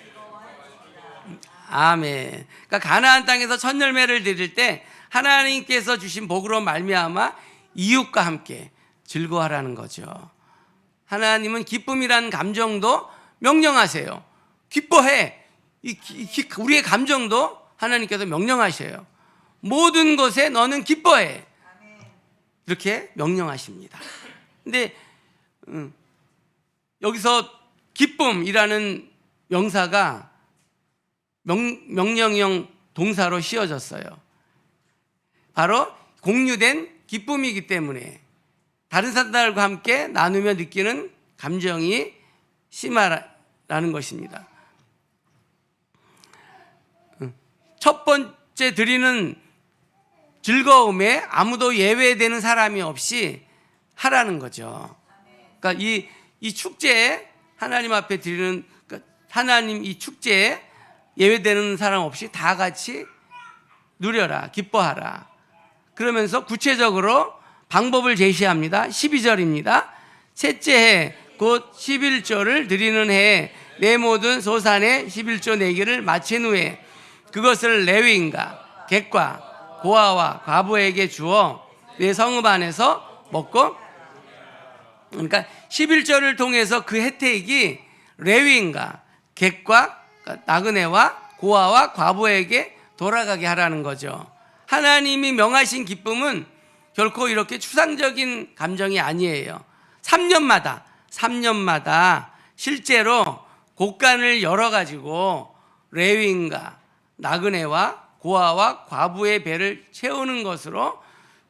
아멘. 그러니까 가나안 땅에서 첫 열매를 드릴 때 하나님께서 주신 복으로 말미암아 이웃과 함께 즐거워하라는 거죠. 하나님은 기쁨이라는 감정도 명령하세요. 기뻐해. 우리의 감정도 하나님께서 명령하셔요. 모든 것에 너는 기뻐해, 이렇게 명령하십니다. 근데 여기서 기쁨이라는 명사가 명령형 동사로 씌워졌어요. 바로 공유된 기쁨이기 때문에 다른 사람들과 함께 나누며 느끼는 감정이 심하라는 것입니다. 첫 번째 드리는 즐거움에 아무도 예외되는 사람이 없이 하라는 거죠. 그러니까 이 축제에 하나님 앞에 드리는, 그러니까 하나님 이 축제에 예외되는 사람 없이 다 같이 누려라, 기뻐하라. 그러면서 구체적으로 방법을 제시합니다. 12절입니다. 셋째 해 곧 11조를 드리는 해에 내 모든 소산의 11조 내기를 마친 후에 그것을 레위인과 객과 고아와 과부에게 주어 내 성읍 안에서 먹고, 그러니까 11조를 통해서 그 혜택이 레위인과 객과 나그네와 고아와 과부에게 돌아가게 하라는 거죠. 하나님이 명하신 기쁨은 결코 이렇게 추상적인 감정이 아니에요. 3년마다 실제로 곡간을 열어가지고 레위인과 나그네와 고아와 과부의 배를 채우는 것으로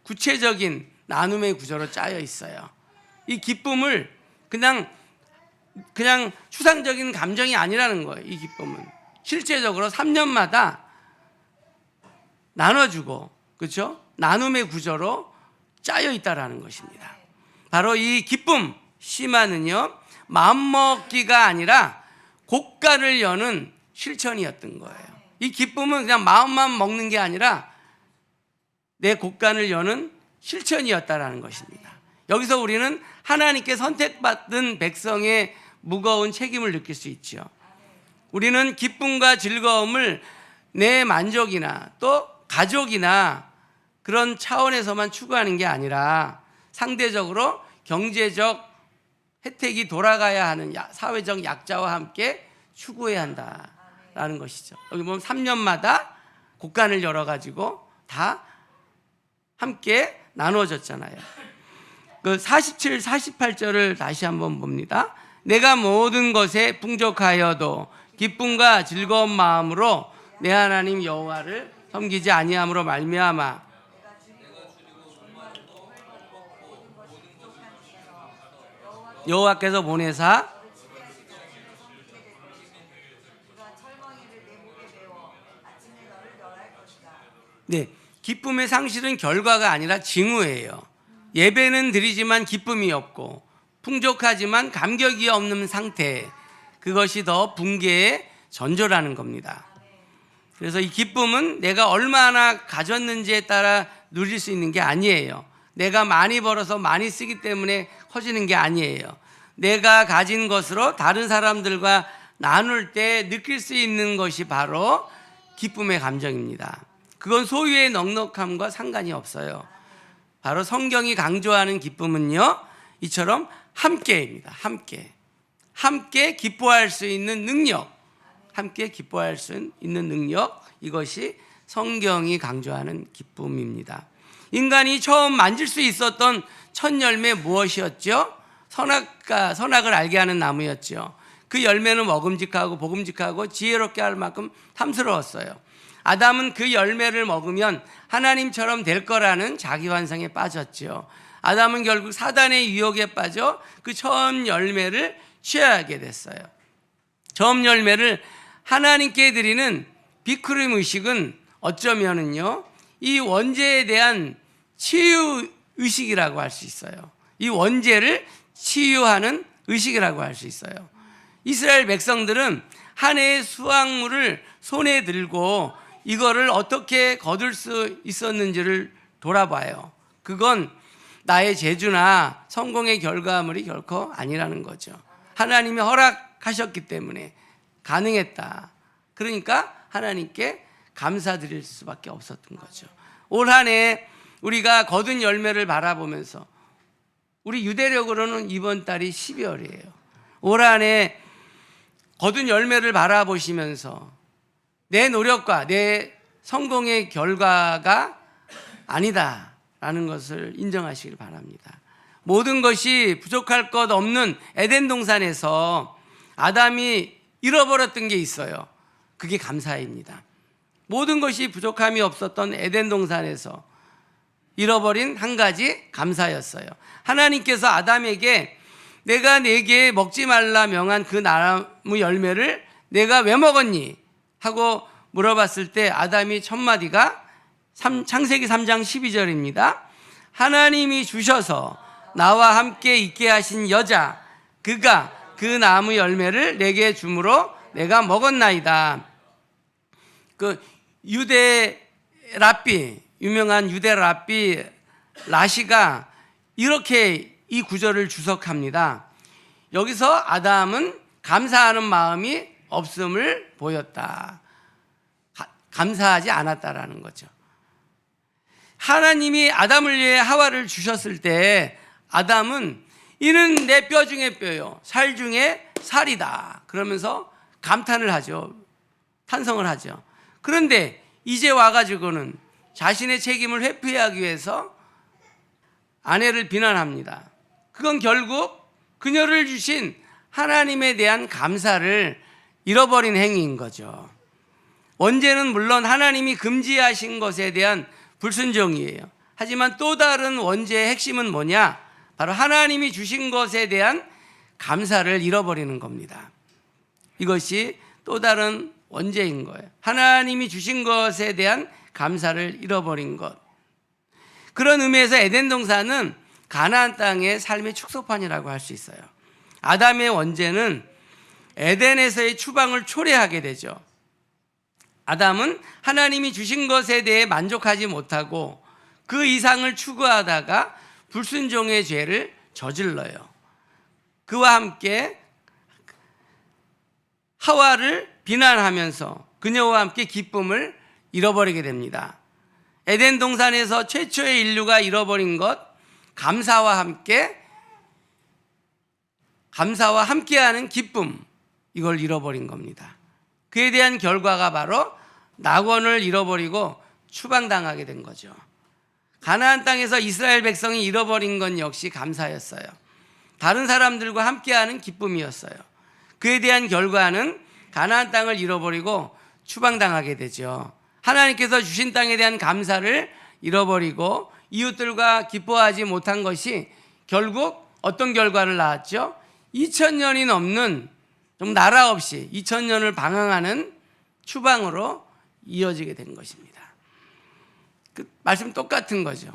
구체적인 나눔의 구조로 짜여 있어요. 이 기쁨을 그냥 추상적인 감정이 아니라는 거예요. 이 기쁨은 실제적으로 3년마다 나눠주고, 그렇죠? 나눔의 구조로 짜여 있다라는 것입니다. 바로 이 기쁨 시마는요, 마음먹기가 아니라 곡간을 여는 실천이었던 거예요. 이 기쁨은 그냥 마음만 먹는 게 아니라 내 곡간을 여는 실천이었다라는 것입니다. 여기서 우리는 하나님께 선택받은 백성의 무거운 책임을 느낄 수 있죠. 우리는 기쁨과 즐거움을 내 만족이나 또 가족이나 그런 차원에서만 추구하는 게 아니라 상대적으로 경제적 혜택이 돌아가야 하는 사회적 약자와 함께 추구해야 한다라는 것이죠. 여기 보면 3년마다 곡간을 열어가지고 다 함께 나누어졌잖아요. 그 47, 48절을 다시 한번 봅니다. 내가 모든 것에 풍족하여도 기쁨과 즐거운 마음으로 내 하나님 여호와를 섬기지 아니함으로 말미암아 여호와께서 보내사 네, 기쁨의 상실은 결과가 아니라 징후예요. 예배는 드리지만 기쁨이 없고 풍족하지만 감격이 없는 상태, 그것이 더 붕괴의 전조라는 겁니다. 그래서 이 기쁨은 내가 얼마나 가졌는지에 따라 누릴 수 있는 게 아니에요. 내가 많이 벌어서 많이 쓰기 때문에 커지는 게 아니에요. 내가 가진 것으로 다른 사람들과 나눌 때 느낄 수 있는 것이 바로 기쁨의 감정입니다. 그건 소유의 넉넉함과 상관이 없어요. 바로 성경이 강조하는 기쁨은요, 이처럼 함께입니다. 함께 기뻐할 수 있는 능력, 함께 기뻐할 수 있는 능력, 이것이 성경이 강조하는 기쁨입니다. 인간이 처음 만질 수 있었던 첫 열매 무엇이었죠? 선악을 알게 하는 나무였죠. 그 열매는 먹음직하고 복음직하고 지혜롭게 할 만큼 탐스러웠어요. 아담은 그 열매를 먹으면 하나님처럼 될 거라는 자기 환상에 빠졌죠. 아담은 결국 사단의 유혹에 빠져 그 처음 열매를 취하게 됐어요. 처음 열매를 하나님께 드리는 비크림 의식은 어쩌면은요, 이 원죄에 대한 치유 의식이라고 할 수 있어요. 이 원죄를 치유하는 의식이라고 할 수 있어요. 이스라엘 백성들은 한 해의 수확물을 손에 들고 이거를 어떻게 거둘 수 있었는지를 돌아봐요. 그건 나의 재주나 성공의 결과물이 결코 아니라는 거죠. 하나님이 허락하셨기 때문에 가능했다. 그러니까 하나님께 감사드릴 수밖에 없었던 거죠. 올 한 해 우리가 거둔 열매를 바라보면서, 우리 유대력으로는 이번 달이 12월이에요. 올 한 해 거둔 열매를 바라보시면서 내 노력과 내 성공의 결과가 아니다라는 것을 인정하시길 바랍니다. 모든 것이 부족할 것 없는 에덴 동산에서 아담이 잃어버렸던 게 있어요. 그게 감사입니다. 모든 것이 부족함이 없었던 에덴 동산에서 잃어버린 한 가지 감사였어요. 하나님께서 아담에게 내가 내게 먹지 말라 명한 그 나무 열매를 내가 왜 먹었니? 하고 물어봤을 때 아담이 첫 마디가 창세기 3장 12절입니다. 하나님이 주셔서 나와 함께 있게 하신 여자, 그가 그 나무 열매를 내게 주므로 내가 먹었나이다. 그 유대 랍비, 유명한 유대 랍비 라시가 이렇게 이 구절을 주석합니다. 여기서 아담은 감사하는 마음이 없음을 보였다. 감사하지 않았다라는 거죠. 하나님이 아담을 위해 하와를 주셨을 때 아담은 이는 내 뼈 중에 뼈요, 살 중에 살이다. 그러면서 감탄을 하죠. 찬성을 하죠. 그런데 이제 와가지고는 자신의 책임을 회피하기 위해서 아내를 비난합니다. 그건 결국 그녀를 주신 하나님에 대한 감사를 잃어버린 행위인 거죠. 원죄는 물론 하나님이 금지하신 것에 대한 불순종이에요. 하지만 또 다른 원죄의 핵심은 뭐냐? 바로 하나님이 주신 것에 대한 감사를 잃어버리는 겁니다. 이것이 또 다른 원죄인 거예요. 하나님이 주신 것에 대한 감사를 잃어버린 것. 그런 의미에서 에덴 동산은 가나안 땅의 삶의 축소판이라고 할 수 있어요. 아담의 원죄는 에덴에서의 추방을 초래하게 되죠. 아담은 하나님이 주신 것에 대해 만족하지 못하고 그 이상을 추구하다가 불순종의 죄를 저질러요. 그와 함께 하와를 비난하면서 그녀와 함께 기쁨을 잃어버리게 됩니다. 에덴 동산에서 최초의 인류가 잃어버린 것, 감사와 함께하는 기쁨, 이걸 잃어버린 겁니다. 그에 대한 결과가 바로 낙원을 잃어버리고 추방당하게 된 거죠. 가나안 땅에서 이스라엘 백성이 잃어버린 건 역시 감사였어요. 다른 사람들과 함께하는 기쁨이었어요. 그에 대한 결과는 가나안 땅을 잃어버리고 추방당하게 되죠. 하나님께서 주신 땅에 대한 감사를 잃어버리고 이웃들과 기뻐하지 못한 것이 결국 어떤 결과를 낳았죠? 2000년이 넘는 좀 나라 없이 2000년을 방황하는 추방으로 이어지게 된 것입니다. 그 말씀 똑같은 거죠.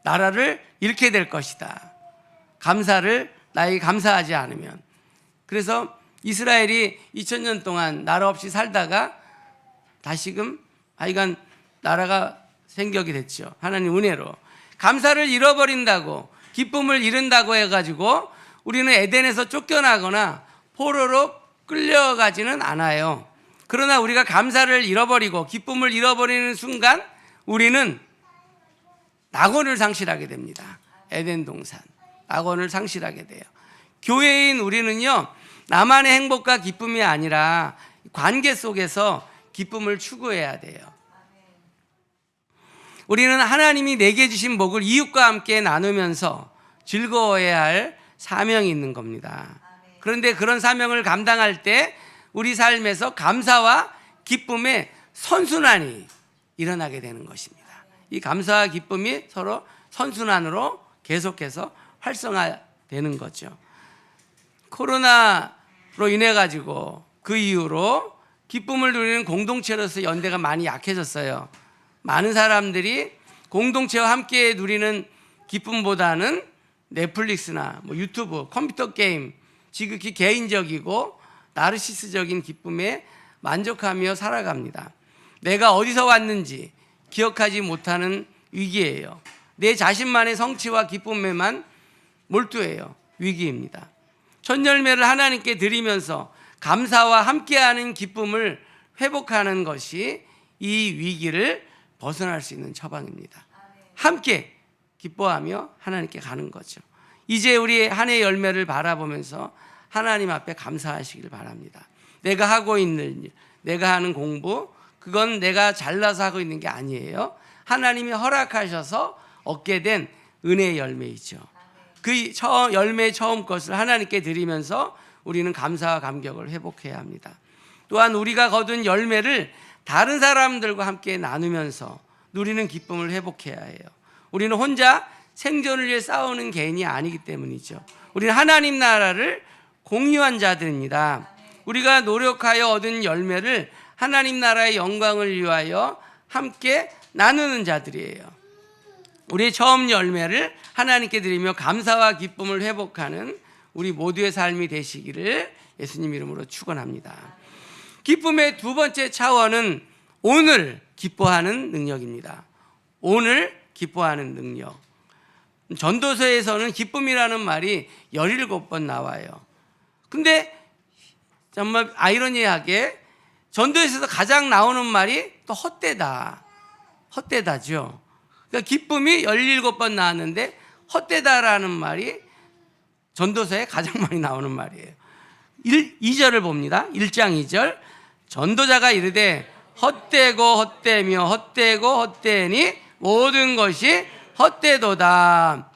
나라를 잃게 될 것이다. 감사를 나에게 감사하지 않으면. 그래서 이스라엘이 2000년 동안 나라 없이 살다가 다시금 하여간 나라가 생격이 됐죠. 하나님 은혜로. 감사를 잃어버린다고, 기쁨을 잃는다고 해가지고 우리는 에덴에서 쫓겨나거나 포로로 끌려가지는 않아요. 그러나 우리가 감사를 잃어버리고 기쁨을 잃어버리는 순간 우리는 낙원을 상실하게 됩니다. 에덴 동산, 낙원을 상실하게 돼요. 교회인 우리는요, 나만의 행복과 기쁨이 아니라 관계 속에서 기쁨을 추구해야 돼요. 우리는 하나님이 내게 주신 복을 이웃과 함께 나누면서 즐거워해야 할 사명이 있는 겁니다. 그런데 그런 사명을 감당할 때 우리 삶에서 감사와 기쁨의 선순환이 일어나게 되는 것입니다. 이 감사와 기쁨이 서로 선순환으로 계속해서 활성화되는 거죠. 코로나로 인해 가지고 그 이후로 기쁨을 누리는 공동체로서 연대가 많이 약해졌어요. 많은 사람들이 공동체와 함께 누리는 기쁨보다는 넷플릭스나 유튜브, 컴퓨터 게임, 지극히 개인적이고 나르시스적인 기쁨에 만족하며 살아갑니다. 내가 어디서 왔는지 기억하지 못하는 위기예요. 내 자신만의 성취와 기쁨에만 몰두해요. 위기입니다. 첫 열매를 하나님께 드리면서 감사와 함께하는 기쁨을 회복하는 것이 이 위기를 벗어날 수 있는 처방입니다. 함께 기뻐하며 하나님께 가는 거죠. 이제 우리 한 해 열매를 바라보면서 하나님 앞에 감사하시길 바랍니다. 내가 하고 있는 일, 내가 하는 공부, 그건 내가 잘나서 하고 있는 게 아니에요. 하나님이 허락하셔서 얻게 된 은혜의 열매이죠. 그 열매의 처음 것을 하나님께 드리면서 우리는 감사와 감격을 회복해야 합니다. 또한 우리가 거둔 열매를 다른 사람들과 함께 나누면서 누리는 기쁨을 회복해야 해요. 우리는 혼자 생존을 위해 싸우는 개인이 아니기 때문이죠. 우리는 하나님 나라를 공유한 자들입니다. 우리가 노력하여 얻은 열매를 하나님 나라의 영광을 위하여 함께 나누는 자들이에요. 우리의 처음 열매를 하나님께 드리며 감사와 기쁨을 회복하는 우리 모두의 삶이 되시기를 예수님 이름으로 축원합니다. 기쁨의 두 번째 차원은 오늘 기뻐하는 능력입니다. 오늘 기뻐하는 능력. 전도서에서는 기쁨이라는 말이 17번 나와요. 근데 정말 아이러니하게 전도에서 가장 나오는 말이 또 헛되다. 헛되다죠. 그러니까 기쁨이 17번 나왔는데 헛되다라는 말이 전도서에 가장 많이 나오는 말이에요. 2절을 봅니다. 1장 2절. 전도자가 이르되 헛되고 헛되며 헛되고 헛되니 모든 것이 헛되도다.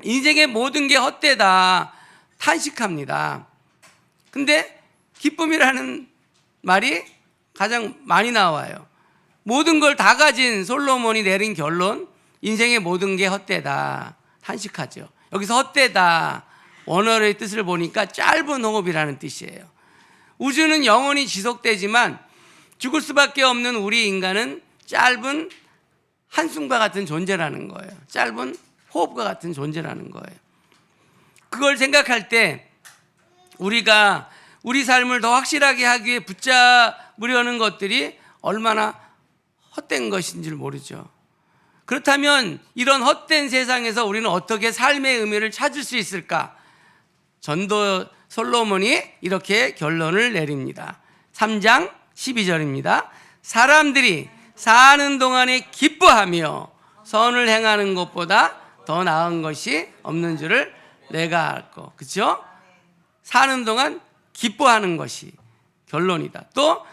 인생의 모든 게 헛되다. 탄식합니다. 근데 기쁨이라는 말이 가장 많이 나와요. 모든 걸 다 가진 솔로몬이 내린 결론, 인생의 모든 게 헛되다. 탄식하죠. 여기서 헛되다, 원어의 뜻을 보니까 짧은 호흡이라는 뜻이에요. 우주는 영원히 지속되지만 죽을 수밖에 없는 우리 인간은 짧은 한숨과 같은 존재라는 거예요. 짧은 호흡과 같은 존재라는 거예요. 그걸 생각할 때 우리가 우리 삶을 더 확실하게 하기 위해 붙잡으려는 것들이 얼마나 헛된 것인지를 모르죠. 그렇다면 이런 헛된 세상에서 우리는 어떻게 삶의 의미를 찾을 수 있을까? 전도 솔로몬이 이렇게 결론을 내립니다. 3장 12절입니다. 사람들이 사는 동안에 기뻐하며 선을 행하는 것보다 더 나은 것이 없는 줄을 내가 알고. 그렇죠? 사는 동안 기뻐하는 것이 결론이다. 또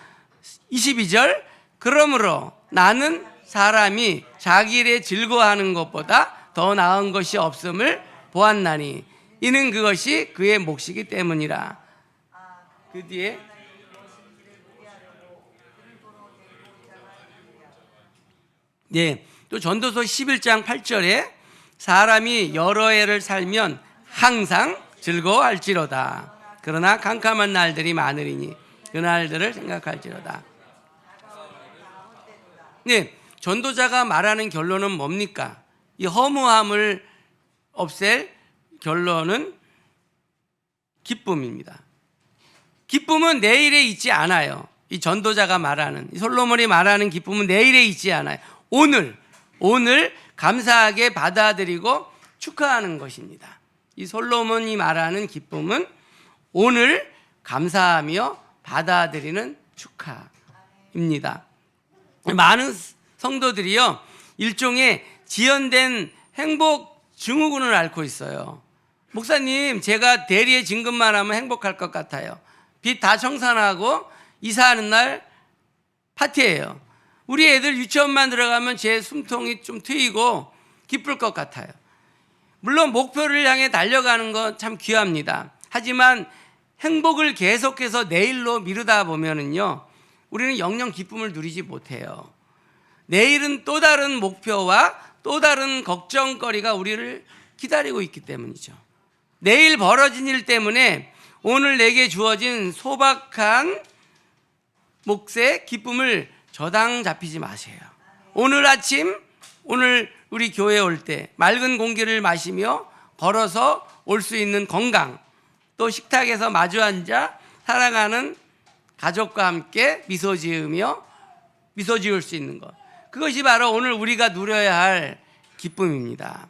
22절. 그러므로 나는 사람이 자기 일에 즐거워하는 것보다 더 나은 것이 없음을 보았나니 이는 그것이 그의 몫이기 때문이라. 그 뒤에 또 전도서 11장 8절에 사람이 여러 해를 살면 항상 즐거워할지로다. 그러나 캄캄한 날들이 많으리니 그 날들을 생각할지로다. 전도자가 말하는 결론은 뭡니까? 이 허무함을 없앨 결론은 기쁨입니다. 기쁨은 내일에 있지 않아요. 이 전도자가 말하는, 이 솔로몬이 말하는 기쁨은 내일에 있지 않아요. 오늘 감사하게 받아들이고 축하하는 것입니다. 이 솔로몬이 말하는 기쁨은 오늘 감사하며 받아들이는 축하입니다. 많은 성도들이요, 일종의 지연된 행복 증후군을 앓고 있어요. 목사님, 제가 대리에 진급만 하면 행복할 것 같아요. 빚 다 청산하고 이사하는 날 파티예요. 우리 애들 유치원만 들어가면 제 숨통이 좀 트이고 기쁠 것 같아요. 물론 목표를 향해 달려가는 건 참 귀합니다. 하지만 행복을 계속해서 내일로 미루다 보면은요, 우리는 영영 기쁨을 누리지 못해요. 내일은 또 다른 목표와 또 다른 걱정거리가 우리를 기다리고 있기 때문이죠. 내일 벌어진 일 때문에 오늘 내게 주어진 소박한 몫의 기쁨을 저당 잡히지 마세요. 오늘 아침, 오늘 우리 교회에 올 때 맑은 공기를 마시며 걸어서 올 수 있는 건강, 또 식탁에서 마주 앉아 사랑하는 가족과 함께 미소 지을 수 있는 것, 그것이 바로 오늘 우리가 누려야 할 기쁨입니다.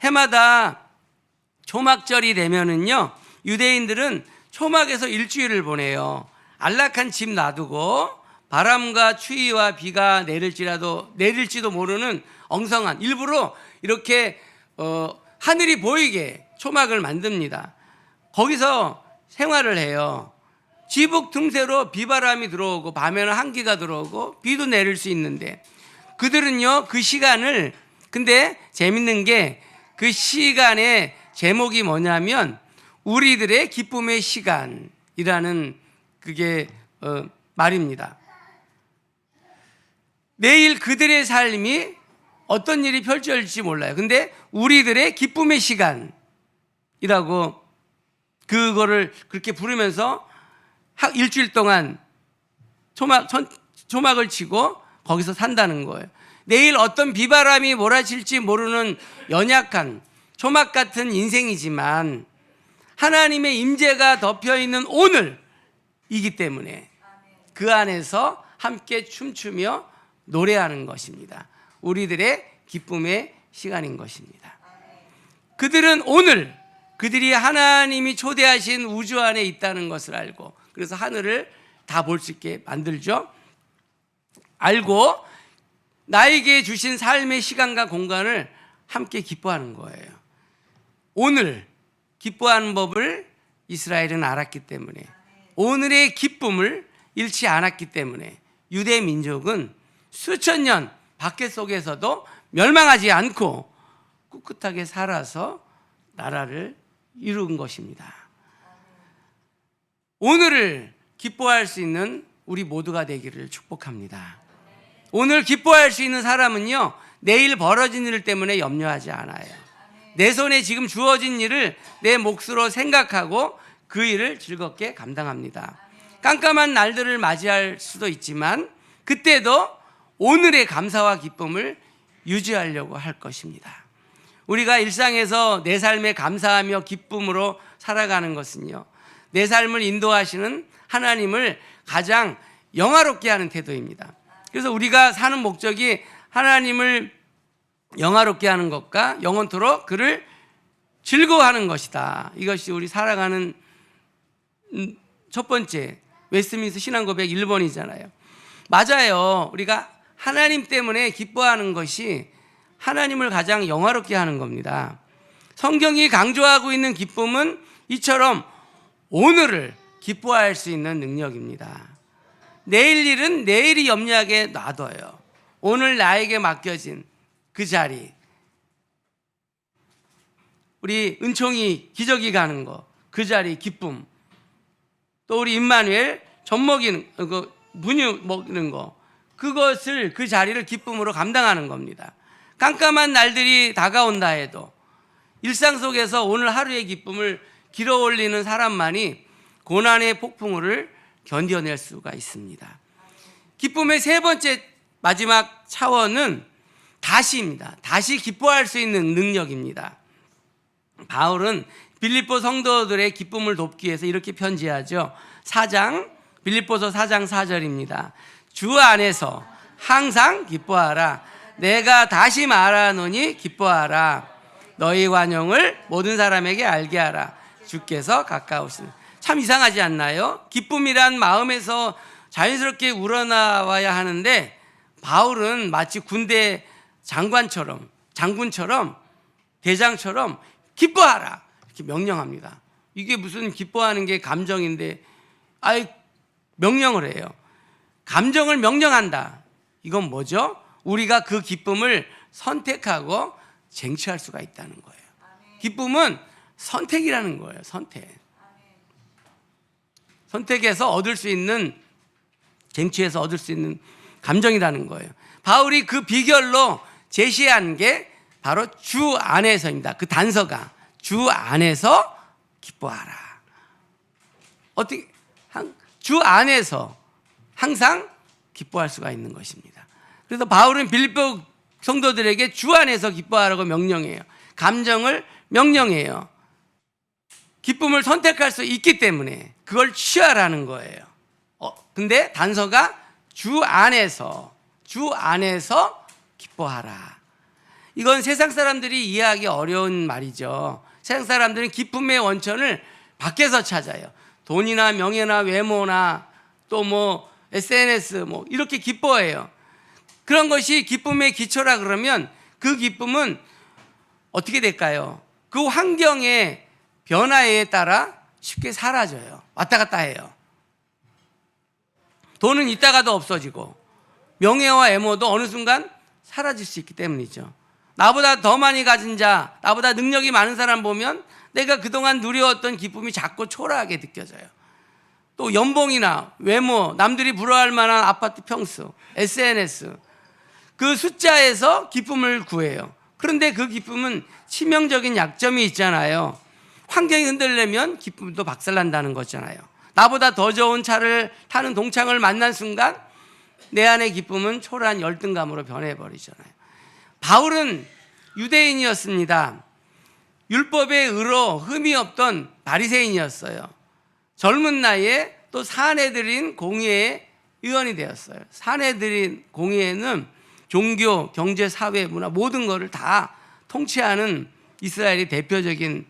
해마다 초막절이 되면은요, 유대인들은 초막에서 일주일을 보내요. 안락한 집 놔두고 바람과 추위와 비가 내릴지도 모르는 엉성한, 일부러 이렇게 하늘이 보이게 초막을 만듭니다. 거기서 생활을 해요. 지붕 틈새로 비바람이 들어오고 밤에는 한기가 들어오고 비도 내릴 수 있는데, 그들은요 그 시간을, 근데 재밌는 게 그 시간의 제목이 뭐냐면 우리들의 기쁨의 시간이라는 그게 말입니다. 내일 그들의 삶이 어떤 일이 펼쳐질지 몰라요. 근데 우리들의 기쁨의 시간이라고 그거를 그렇게 부르면서 일주일 동안 초막을 치고 거기서 산다는 거예요. 내일 어떤 비바람이 몰아칠지 모르는 연약한 초막 같은 인생이지만 하나님의 임재가 덮여있는 오늘이기 때문에 그 안에서 함께 춤추며 노래하는 것입니다. 우리들의 기쁨의 시간인 것입니다. 그들은 오늘 그들이 하나님이 초대하신 우주 안에 있다는 것을 알고, 그래서 하늘을 다 볼 수 있게 만들죠. 알고 나에게 주신 삶의 시간과 공간을 함께 기뻐하는 거예요. 오늘 기뻐하는 법을 이스라엘은 알았기 때문에, 오늘의 기쁨을 잃지 않았기 때문에 유대 민족은 수천 년 박해 속에서도 멸망하지 않고 꿋꿋하게 살아서 나라를 이룬 것입니다. 오늘을 기뻐할 수 있는 우리 모두가 되기를 축복합니다. 오늘 기뻐할 수 있는 사람은요, 내일 벌어진 일 때문에 염려하지 않아요. 내 손에 지금 주어진 일을 내 몫으로 생각하고 그 일을 즐겁게 감당합니다. 깜깜한 날들을 맞이할 수도 있지만 그때도 오늘의 감사와 기쁨을 유지하려고 할 것입니다. 우리가 일상에서 내 삶에 감사하며 기쁨으로 살아가는 것은요, 내 삶을 인도하시는 하나님을 가장 영화롭게 하는 태도입니다. 그래서 우리가 사는 목적이 하나님을 영화롭게 하는 것과 영원토록 그를 즐거워하는 것이다. 이것이 우리 살아가는 첫 번째 웨스트민스터 신앙고백 1번이잖아요. 맞아요. 우리가 하나님 때문에 기뻐하는 것이 하나님을 가장 영화롭게 하는 겁니다. 성경이 강조하고 있는 기쁨은 이처럼 오늘을 기뻐할 수 있는 능력입니다. 내일 일은 내일이 염려하게 놔둬요. 오늘 나에게 맡겨진 그 자리, 우리 은총이 기저귀 가는 거, 그 자리 기쁨, 또 우리 임마누엘 젖 먹이는 그 분유 먹는 거, 그것을, 그 자리를 기쁨으로 감당하는 겁니다. 깜깜한 날들이 다가온다 해도 일상 속에서 오늘 하루의 기쁨을 길어 올리는 사람만이 고난의 폭풍우를 견뎌낼 수가 있습니다. 기쁨의 세 번째 마지막 차원은 다시입니다. 다시 기뻐할 수 있는 능력입니다. 바울은 빌립보 성도들의 기쁨을 돕기 위해서 이렇게 편지하죠. 빌립보서 4장 4절입니다. 주 안에서 항상 기뻐하라. 내가 다시 말하노니 기뻐하라. 너희 관용을 모든 사람에게 알게 하라. 주께서 가까우시니. 참 이상하지 않나요? 기쁨이란 마음에서 자연스럽게 우러나와야 하는데 바울은 마치 군대 장군처럼 대장처럼 기뻐하라 이렇게 명령합니다. 이게 무슨 기뻐하는 게 감정인데 명령을 해요. 감정을 명령한다. 이건 뭐죠? 우리가 그 기쁨을 선택하고 쟁취할 수가 있다는 거예요. 기쁨은 선택이라는 거예요. 선택해서 얻을 수 있는, 쟁취해서 얻을 수 있는 감정이라는 거예요. 바울이 그 비결로 제시한 게 바로 주 안에서입니다. 그 단서가 주 안에서 기뻐하라. 어떻게 주 안에서 항상 기뻐할 수가 있는 것입니다. 그래서 바울은 빌립보 성도들에게 주 안에서 기뻐하라고 명령해요. 감정을 명령해요. 기쁨을 선택할 수 있기 때문에 그걸 취하라는 거예요. 근데 단서가 주 안에서 기뻐하라. 이건 세상 사람들이 이해하기 어려운 말이죠. 세상 사람들은 기쁨의 원천을 밖에서 찾아요. 돈이나 명예나 외모나 또 뭐 SNS 이렇게 기뻐해요. 그런 것이 기쁨의 기초라 그러면 그 기쁨은 어떻게 될까요? 그 환경의 변화에 따라 쉽게 사라져요. 왔다 갔다 해요. 돈은 있다가도 없어지고 명예와 외모도 어느 순간 사라질 수 있기 때문이죠. 나보다 더 많이 가진 자, 나보다 능력이 많은 사람 보면 내가 그동안 누려왔던 기쁨이 자꾸 초라하게 느껴져요. 또 연봉이나 외모, 남들이 부러워할 만한 아파트 평수, SNS 그 숫자에서 기쁨을 구해요. 그런데 그 기쁨은 치명적인 약점이 있잖아요. 환경이 흔들리면 기쁨도 박살난다는 거잖아요. 나보다 더 좋은 차를 타는 동창을 만난 순간 내 안의 기쁨은 초라한 열등감으로 변해버리잖아요. 바울은 유대인이었습니다. 율법의 의로 흠이 없던 바리새인이었어요. 젊은 나이에 또 사내들인 공회의 의원이 되었어요. 사내들인 공회는 종교, 경제, 사회, 문화 모든 것을 다 통치하는 이스라엘의 대표적인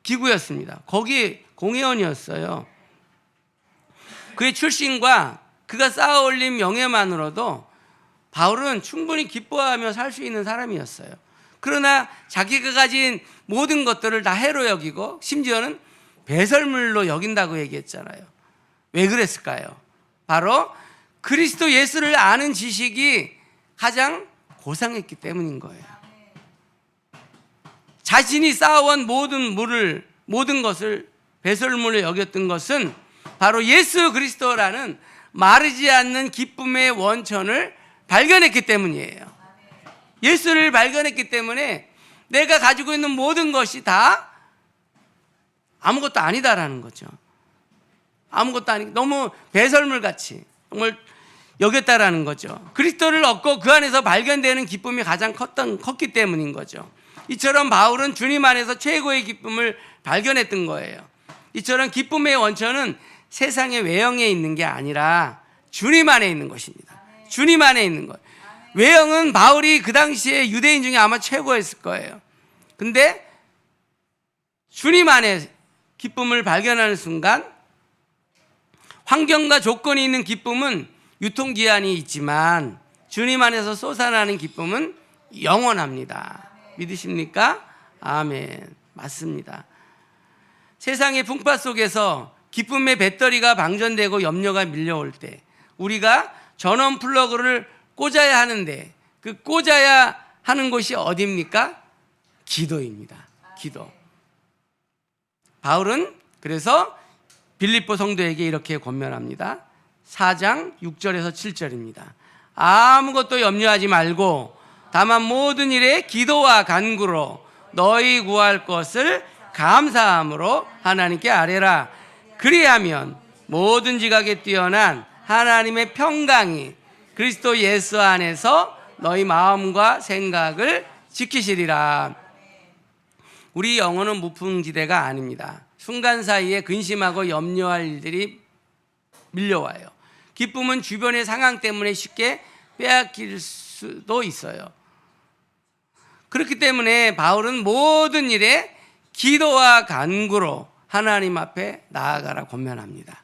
기구였습니다. 거기 공회원이었어요. 그의 출신과 그가 쌓아 올린 명예만으로도 바울은 충분히 기뻐하며 살 수 있는 사람이었어요. 그러나 자기가 가진 모든 것들을 다 해로 여기고 심지어는 배설물로 여긴다고 얘기했잖아요. 왜 그랬을까요? 바로 그리스도 예수를 아는 지식이 가장 고상했기 때문인 거예요. 자신이 쌓아온 모든 것을 배설물로 여겼던 것은 바로 예수 그리스도라는 마르지 않는 기쁨의 원천을 발견했기 때문이에요. 예수를 발견했기 때문에 내가 가지고 있는 모든 것이 다 아무것도 아니다라는 거죠. 아무것도 아니, 너무 배설물같이 정말 여겼다라는 거죠. 그리스도를 얻고 그 안에서 발견되는 기쁨이 가장 컸기 때문인 거죠. 이처럼 바울은 주님 안에서 최고의 기쁨을 발견했던 거예요. 이처럼 기쁨의 원천은 세상의 외형에 있는 게 아니라 주님 안에 있는 것입니다. 주님 안에 있는 것. 외형은 바울이 그 당시에 유대인 중에 아마 최고였을 거예요. 근데 주님 안에 기쁨을 발견하는 순간 환경과 조건이 있는 기쁨은 유통기한이 있지만 주님 안에서 솟아나는 기쁨은 영원합니다. 믿으십니까? 아멘. 맞습니다. 세상의 풍파 속에서 기쁨의 배터리가 방전되고 염려가 밀려올 때 우리가 전원 플러그를 꽂아야 하는데 그 꽂아야 하는 곳이 어디입니까? 기도입니다. 기도. 바울은 그래서 빌립보 성도에게 이렇게 권면합니다. 4장 6절에서 7절입니다. 아무것도 염려하지 말고 다만 모든 일에 기도와 간구로 너희 구할 것을 감사함으로 하나님께 아뢰라. 그리하면 모든 지각에 뛰어난 하나님의 평강이 그리스도 예수 안에서 너희 마음과 생각을 지키시리라. 우리 영혼은 무풍지대가 아닙니다. 순간 사이에 근심하고 염려할 일들이 밀려와요. 기쁨은 주변의 상황 때문에 쉽게 빼앗길 수도 있어요. 그렇기 때문에 바울은 모든 일에 기도와 간구로 하나님 앞에 나아가라 권면합니다.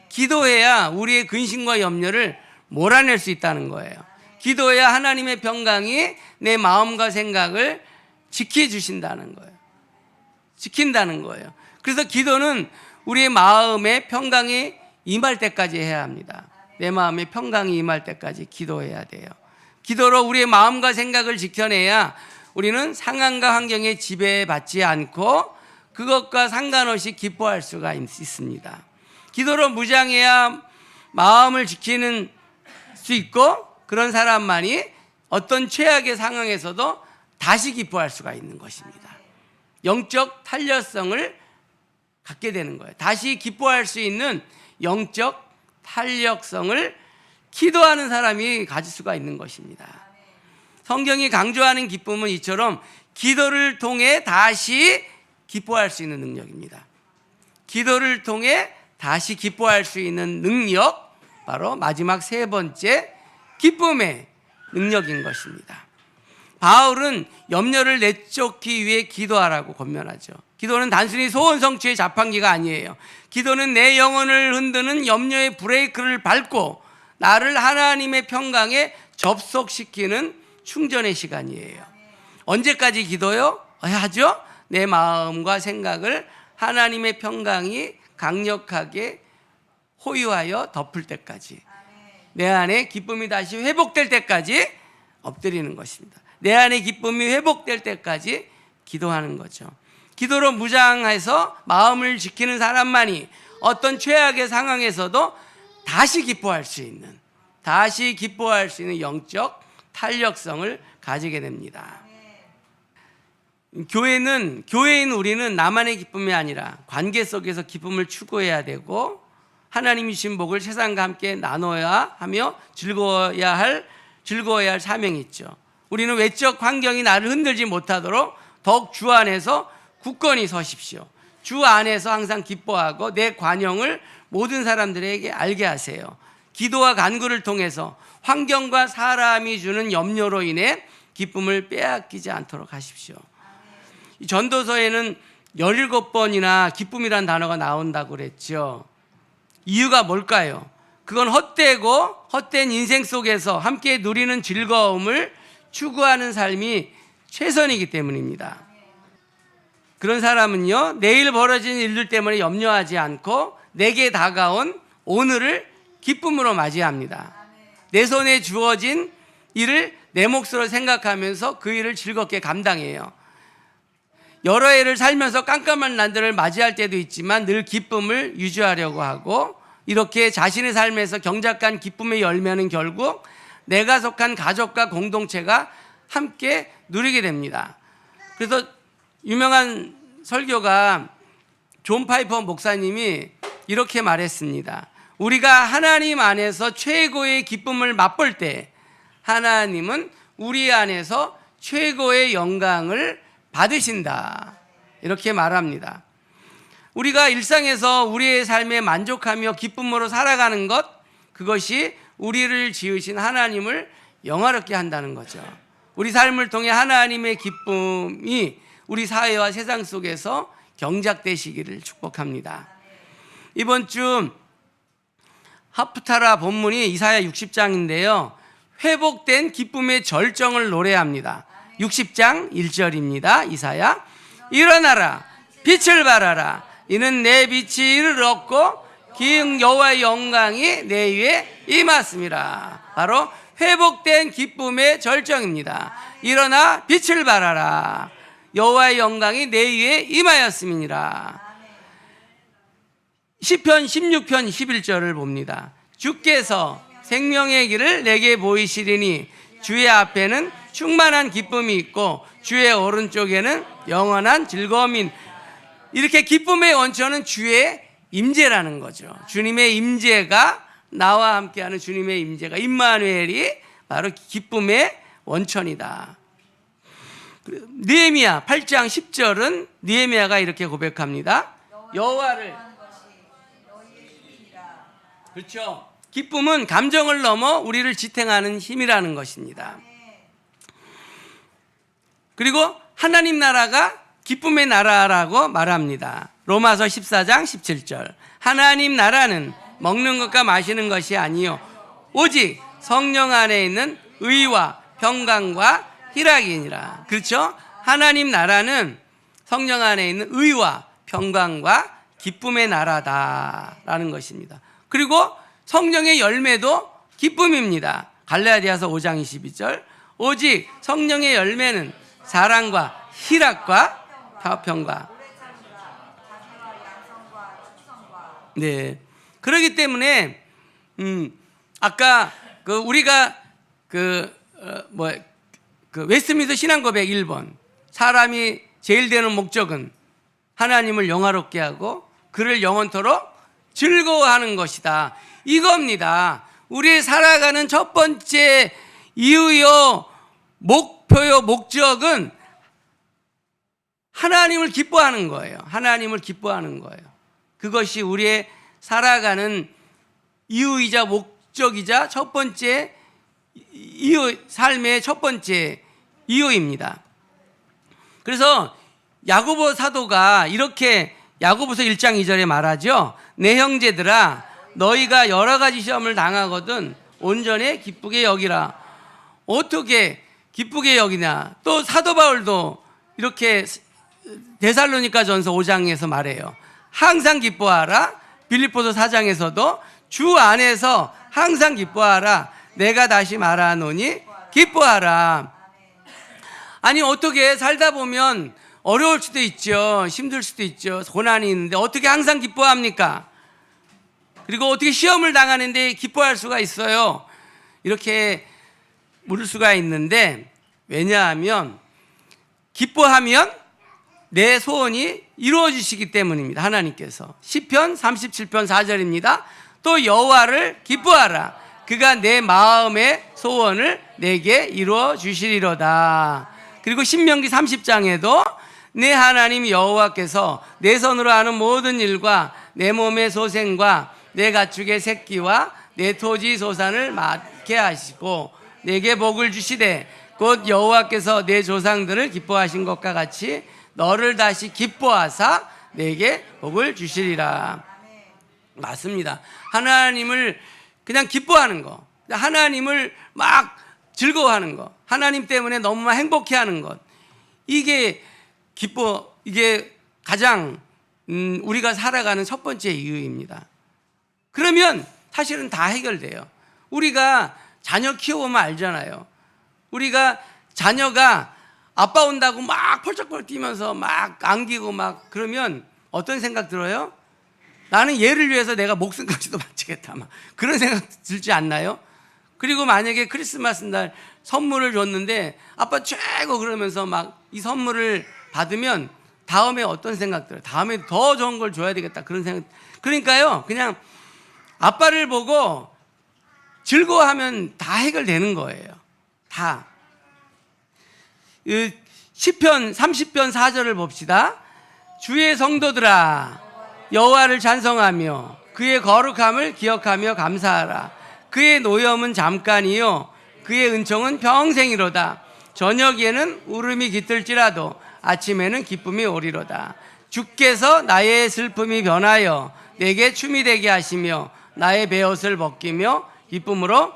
기도해야 우리의 근심과 염려를 몰아낼 수 있다는 거예요. 기도해야 하나님의 평강이 내 마음과 생각을 지켜주신다는 거예요. 지킨다는 거예요. 그래서 기도는 우리의 마음의 평강이 임할 때까지 해야 합니다. 내 마음의 평강이 임할 때까지 기도해야 돼요. 기도로 우리의 마음과 생각을 지켜내야 우리는 상황과 환경에 지배받지 않고 그것과 상관없이 기뻐할 수가 있습니다. 기도로 무장해야 마음을 지키는 수 있고 그런 사람만이 어떤 최악의 상황에서도 다시 기뻐할 수가 있는 것입니다. 영적 탄력성을 갖게 되는 거예요. 다시 기뻐할 수 있는 영적 탄력성을 기도하는 사람이 가질 수가 있는 것입니다. 성경이 강조하는 기쁨은 이처럼 기도를 통해 다시 기뻐할 수 있는 능력입니다. 기도를 통해 다시 기뻐할 수 있는 능력, 바로 마지막 세 번째 기쁨의 능력인 것입니다. 바울은 염려를 내쫓기 위해 기도하라고 권면하죠. 기도는 단순히 소원 성취의 자판기가 아니에요. 기도는 내 영혼을 흔드는 염려의 브레이크를 밟고 나를 하나님의 평강에 접속시키는 충전의 시간이에요. 언제까지 기도요? 하죠? 내 마음과 생각을 하나님의 평강이 강력하게 호유하여 덮을 때까지, 내 안에 기쁨이 다시 회복될 때까지 엎드리는 것입니다. 내 안에 기쁨이 회복될 때까지 기도하는 거죠. 기도로 무장해서 마음을 지키는 사람만이 어떤 최악의 상황에서도 다시 기뻐할 수 있는 영적 탄력성을 가지게 됩니다. 교회인 우리는 나만의 기쁨이 아니라 관계 속에서 기쁨을 추구해야 되고 하나님이 주신 복을 세상과 함께 나눠야 하며 즐거워야 할 사명이 있죠. 우리는 외적 환경이 나를 흔들지 못하도록 더욱 주 안에서 굳건히 서십시오. 주 안에서 항상 기뻐하고 내 관용을 모든 사람들에게 알게 하세요. 기도와 간구를 통해서 환경과 사람이 주는 염려로 인해 기쁨을 빼앗기지 않도록 하십시오. 이 전도서에는 17번이나 기쁨이란 단어가 나온다고 그랬죠. 이유가 뭘까요? 그건 헛된 인생 속에서 함께 누리는 즐거움을 추구하는 삶이 최선이기 때문입니다. 그런 사람은요, 내일 벌어진 일들 때문에 염려하지 않고 내게 다가온 오늘을 기쁨으로 맞이합니다. 내 손에 주어진 일을 내 몫으로 생각하면서 그 일을 즐겁게 감당해요. 여러 해를 살면서 깜깜한 난들을 맞이할 때도 있지만 늘 기쁨을 유지하려고 하고, 이렇게 자신의 삶에서 경작한 기쁨의 열매는 결국 내가 속한 가족과 공동체가 함께 누리게 됩니다. 그래서 유명한 설교가 존 파이퍼 목사님이 이렇게 말했습니다. 우리가 하나님 안에서 최고의 기쁨을 맛볼 때 하나님은 우리 안에서 최고의 영광을 받으신다, 이렇게 말합니다. 우리가 일상에서 우리의 삶에 만족하며 기쁨으로 살아가는 것, 그것이 우리를 지으신 하나님을 영화롭게 한다는 거죠. 우리 삶을 통해 하나님의 기쁨이 우리 사회와 세상 속에서 경작되시기를 축복합니다. 이번 주 하프타라 본문이 이사야 60장인데요. 회복된 기쁨의 절정을 노래합니다. 60장 1절입니다. 이사야, 일어나라, 빛을 발하라. 이는 내 빛이 이를 얻고 기흥 여호와의 영광이 내 위에 임했습니다. 바로 회복된 기쁨의 절정입니다. 일어나 빛을 발하라. 여호와의 영광이 내 위에 임하였음이니라. 시편 16편 11절을 봅니다. 주께서 생명의 길을 내게 보이시리니 주의 앞에는 충만한 기쁨이 있고 주의 오른쪽에는 영원한 즐거움이. 이렇게 기쁨의 원천은 주의 임재라는 거죠. 주님의 임재가 나와 함께하는 주님의 임재가 임마누엘이 바로 기쁨의 원천이다. 느헤미야 8장 10절은 느헤미야가 이렇게 고백합니다. 여호와를, 그렇죠. 기쁨은 감정을 넘어 우리를 지탱하는 힘이라는 것입니다. 그리고 하나님 나라가 기쁨의 나라라고 말합니다. 로마서 14장 17절. 하나님 나라는 먹는 것과 마시는 것이 아니요 오직 성령 안에 있는 의와 평강과 희락이니라. 그렇죠? 하나님 나라는 성령 안에 있는 의와 평강과 기쁨의 나라다라는 것입니다. 그리고 성령의 열매도 기쁨입니다. 갈라디아서 5장 22절. 오직 성령의 열매는 사랑과 희락과 평화. 네. 그렇기 때문에 아까 우리가 웨스트민스터 신앙고백 1번 사람이 제일 되는 목적은 하나님을 영화롭게 하고 그를 영원토록 즐거워하는 것이다. 이겁니다. 우리 살아가는 첫 번째 이유요, 목표요, 목적은 하나님을 기뻐하는 거예요. 하나님을 기뻐하는 거예요. 그것이 우리의 살아가는 이유이자 목적이자 첫 번째 이유, 삶의 첫 번째 이유입니다. 그래서 야고보 사도가 이렇게 야고보서 1장 2절에 말하죠. 내 형제들아 너희가 여러 가지 시험을 당하거든 온전히 기쁘게 여기라. 어떻게 기쁘게 여기냐. 또 사도 바울도 이렇게 데살로니가전서 5장에서 말해요. 항상 기뻐하라. 빌립보서 4장에서도 주 안에서 항상 기뻐하라. 내가 다시 말하노니 기뻐하라. 아니 어떻게 살다 보면 어려울 수도 있죠. 힘들 수도 있죠. 고난이 있는데 어떻게 항상 기뻐합니까? 그리고 어떻게 시험을 당하는데 기뻐할 수가 있어요? 이렇게 물을 수가 있는데, 왜냐하면 기뻐하면 내 소원이 이루어지시기 때문입니다. 하나님께서. 시편 37편 4절입니다. 또 여호와를 기뻐하라. 그가 내 마음의 소원을 내게 이루어 주시리로다. 그리고 신명기 30장에도 내 하나님 여호와께서 내 손으로 하는 모든 일과 내 몸의 소생과 내 가축의 새끼와 내 토지 소산을 맡게 하시고 내게 복을 주시되 곧 여호와께서 내 조상들을 기뻐하신 것과 같이 너를 다시 기뻐하사 내게 복을 주시리라. 맞습니다. 하나님을 그냥 기뻐하는 거, 하나님을 막 즐거워하는 거, 하나님 때문에 너무 행복해하는 것, 이게 가장 우리가 살아가는 첫 번째 이유입니다. 그러면 사실은 다 해결돼요. 우리가 자녀 키워보면 알잖아요. 우리가 자녀가 아빠 온다고 막 펄쩍펄쩍 뛰면서 막 안기고 막 그러면 어떤 생각 들어요? 나는 얘를 위해서 내가 목숨까지도 바치겠다. 막 그런 생각 들지 않나요? 그리고 만약에 크리스마스 날 선물을 줬는데 아빠 최고 그러면서 막 이 선물을 받으면 다음에 어떤 생각 들어요? 다음에 더 좋은 걸 줘야 되겠다. 그런 생각. 그러니까요, 그냥 아빠를 보고 즐거워하면 다 해결되는 거예요. 다. 시편 30편 4절을 봅시다. 주의 성도들아 여호와를 찬송하며 그의 거룩함을 기억하며 감사하라. 그의 노염은 잠깐이요 그의 은총은 평생이로다. 저녁에는 울음이 깃들지라도 아침에는 기쁨이 오리로다. 주께서 나의 슬픔이 변하여 내게 춤이 되게 하시며 나의 베옷을 벗기며 기쁨으로.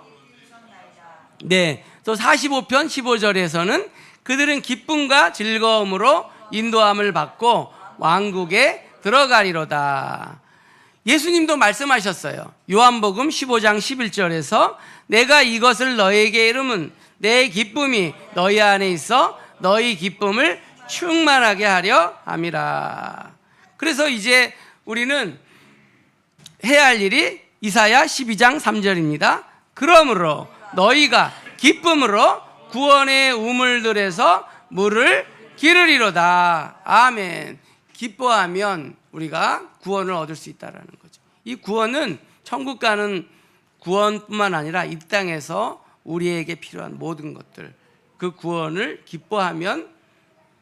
네, 또 45편 15절에서는 그들은 기쁨과 즐거움으로 인도함을 받고 왕국에 들어가리로다. 예수님도 말씀하셨어요. 요한복음 15장 11절에서 내가 이것을 너희에게 이름은 내 기쁨이 너희 안에 있어 너희 기쁨을 충만하게 하려 함이라. 그래서 이제 우리는 해야 할 일이 이사야 12장 3절입니다. 그러므로 너희가 기쁨으로 구원의 우물들에서 물을 기르리로다. 아멘. 기뻐하면 우리가 구원을 얻을 수 있다는 거죠. 이 구원은 천국 가는 구원뿐만 아니라 이 땅에서 우리에게 필요한 모든 것들, 그 구원을 기뻐하면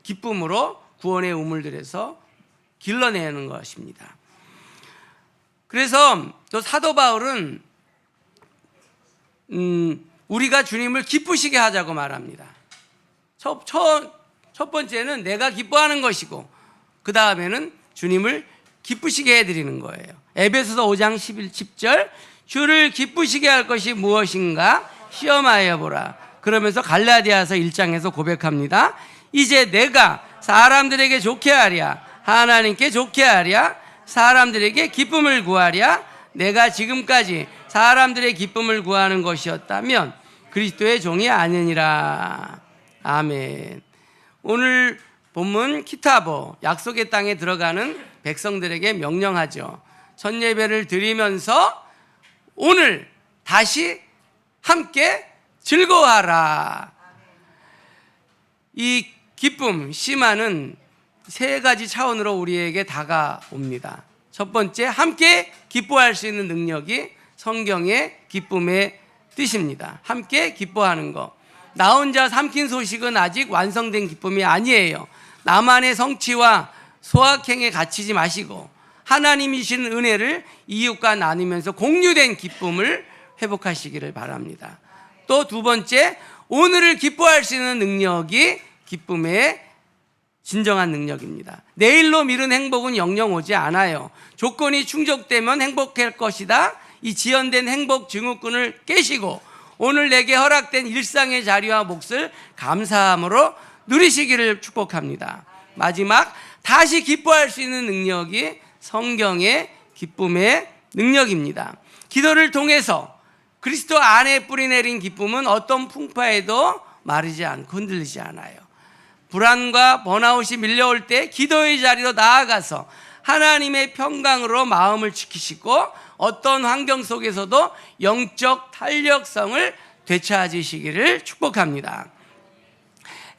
기쁨으로 구원의 우물들에서 길러내는 것입니다. 그래서 또 사도 바울은 우리가 주님을 기쁘시게 하자고 말합니다. 첫 번째는 내가 기뻐하는 것이고, 그 다음에는 주님을 기쁘시게 해드리는 거예요. 에베소서 5장 10절 주를 기쁘시게 할 것이 무엇인가 시험하여 보라. 그러면서 갈라디아서 1장에서 고백합니다. 이제 내가 사람들에게 좋게 하랴, 하나님께 좋게 하랴, 사람들에게 기쁨을 구하랴. 내가 지금까지 사람들의 기쁨을 구하는 것이었다면 그리스도의 종이 아니니라. 아멘. 오늘 본문 키타보, 약속의 땅에 들어가는 백성들에게 명령하죠. 첫 예배를 드리면서 오늘 다시 함께 즐거워하라. 이 기쁨, 시마는 세 가지 차원으로 우리에게 다가옵니다. 첫 번째, 함께 기뻐할 수 있는 능력이 성경의 기쁨의 뜻입니다. 함께 기뻐하는 것. 나 혼자 삼킨 소식은 아직 완성된 기쁨이 아니에요. 나만의 성취와 소확행에 갇히지 마시고 하나님이 주신 은혜를 이웃과 나누면서 공유된 기쁨을 회복하시기를 바랍니다. 또 두 번째, 오늘을 기뻐할 수 있는 능력이 기쁨의 진정한 능력입니다. 내일로 미룬 행복은 영영 오지 않아요. 조건이 충족되면 행복할 것이다. 이 지연된 행복 증후군을 깨시고 오늘 내게 허락된 일상의 자리와 몫을 감사함으로 누리시기를 축복합니다. 마지막, 다시 기뻐할 수 있는 능력이 성경의 기쁨의 능력입니다. 기도를 통해서 그리스도 안에 뿌리내린 기쁨은 어떤 풍파에도 마르지 않고 흔들리지 않아요. 불안과 번아웃이 밀려올 때 기도의 자리로 나아가서 하나님의 평강으로 마음을 지키시고 어떤 환경 속에서도 영적 탄력성을 되찾으시기를 축복합니다.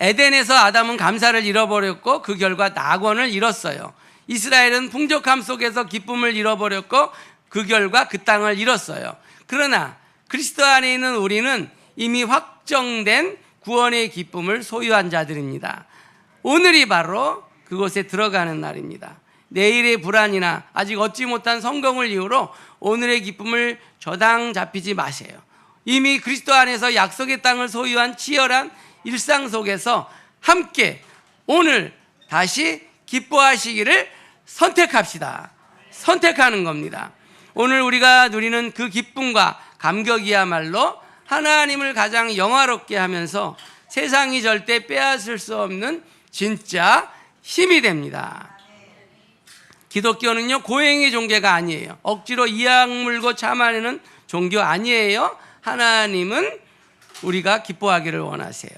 에덴에서 아담은 감사를 잃어버렸고 그 결과 낙원을 잃었어요. 이스라엘은 풍족함 속에서 기쁨을 잃어버렸고 그 결과 그 땅을 잃었어요. 그러나 그리스도 안에 있는 우리는 이미 확정된 구원의 기쁨을 소유한 자들입니다. 오늘이 바로 그곳에 들어가는 날입니다. 내일의 불안이나 아직 얻지 못한 성공을 이유로 오늘의 기쁨을 저당 잡히지 마세요. 이미 그리스도 안에서 약속의 땅을 소유한 치열한 일상 속에서 함께 오늘 다시 기뻐하시기를 선택합시다. 선택하는 겁니다. 오늘 우리가 누리는 그 기쁨과 감격이야말로 하나님을 가장 영화롭게 하면서 세상이 절대 빼앗을 수 없는 진짜 힘이 됩니다. 기독교는요, 고행의 종교가 아니에요. 억지로 이악 물고 참아내는 종교 아니에요. 하나님은 우리가 기뻐하기를 원하세요.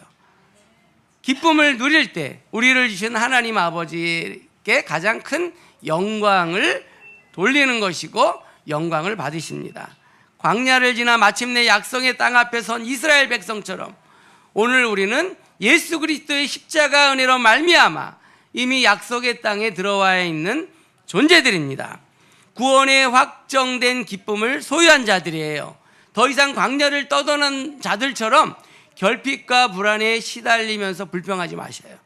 기쁨을 누릴 때 우리를 주신 하나님 아버지께 가장 큰 영광을 돌리는 것이고 영광을 받으십니다. 광야를 지나 마침내 약속의 땅 앞에 선 이스라엘 백성처럼 오늘 우리는 예수 그리스도의 십자가 은혜로 말미암아 이미 약속의 땅에 들어와 있는 존재들입니다. 구원의 확정된 기쁨을 소유한 자들이에요. 더 이상 광야를 떠도는 자들처럼 결핍과 불안에 시달리면서 불평하지 마셔요.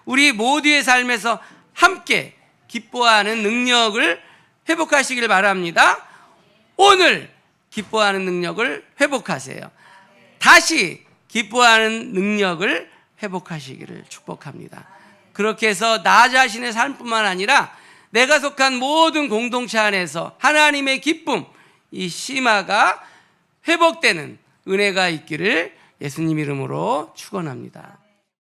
우리 모두의 삶에서 함께 기뻐하는 능력을 회복하시길 바랍니다. 오늘 기뻐하는 능력을 회복하세요. 다시 기뻐하는 능력을 회복하시기를 축복합니다. 그렇게 해서 나 자신의 삶뿐만 아니라 내가 속한 모든 공동체 안에서 하나님의 기쁨, 이 시마가 회복되는 은혜가 있기를 예수님 이름으로 축원합니다.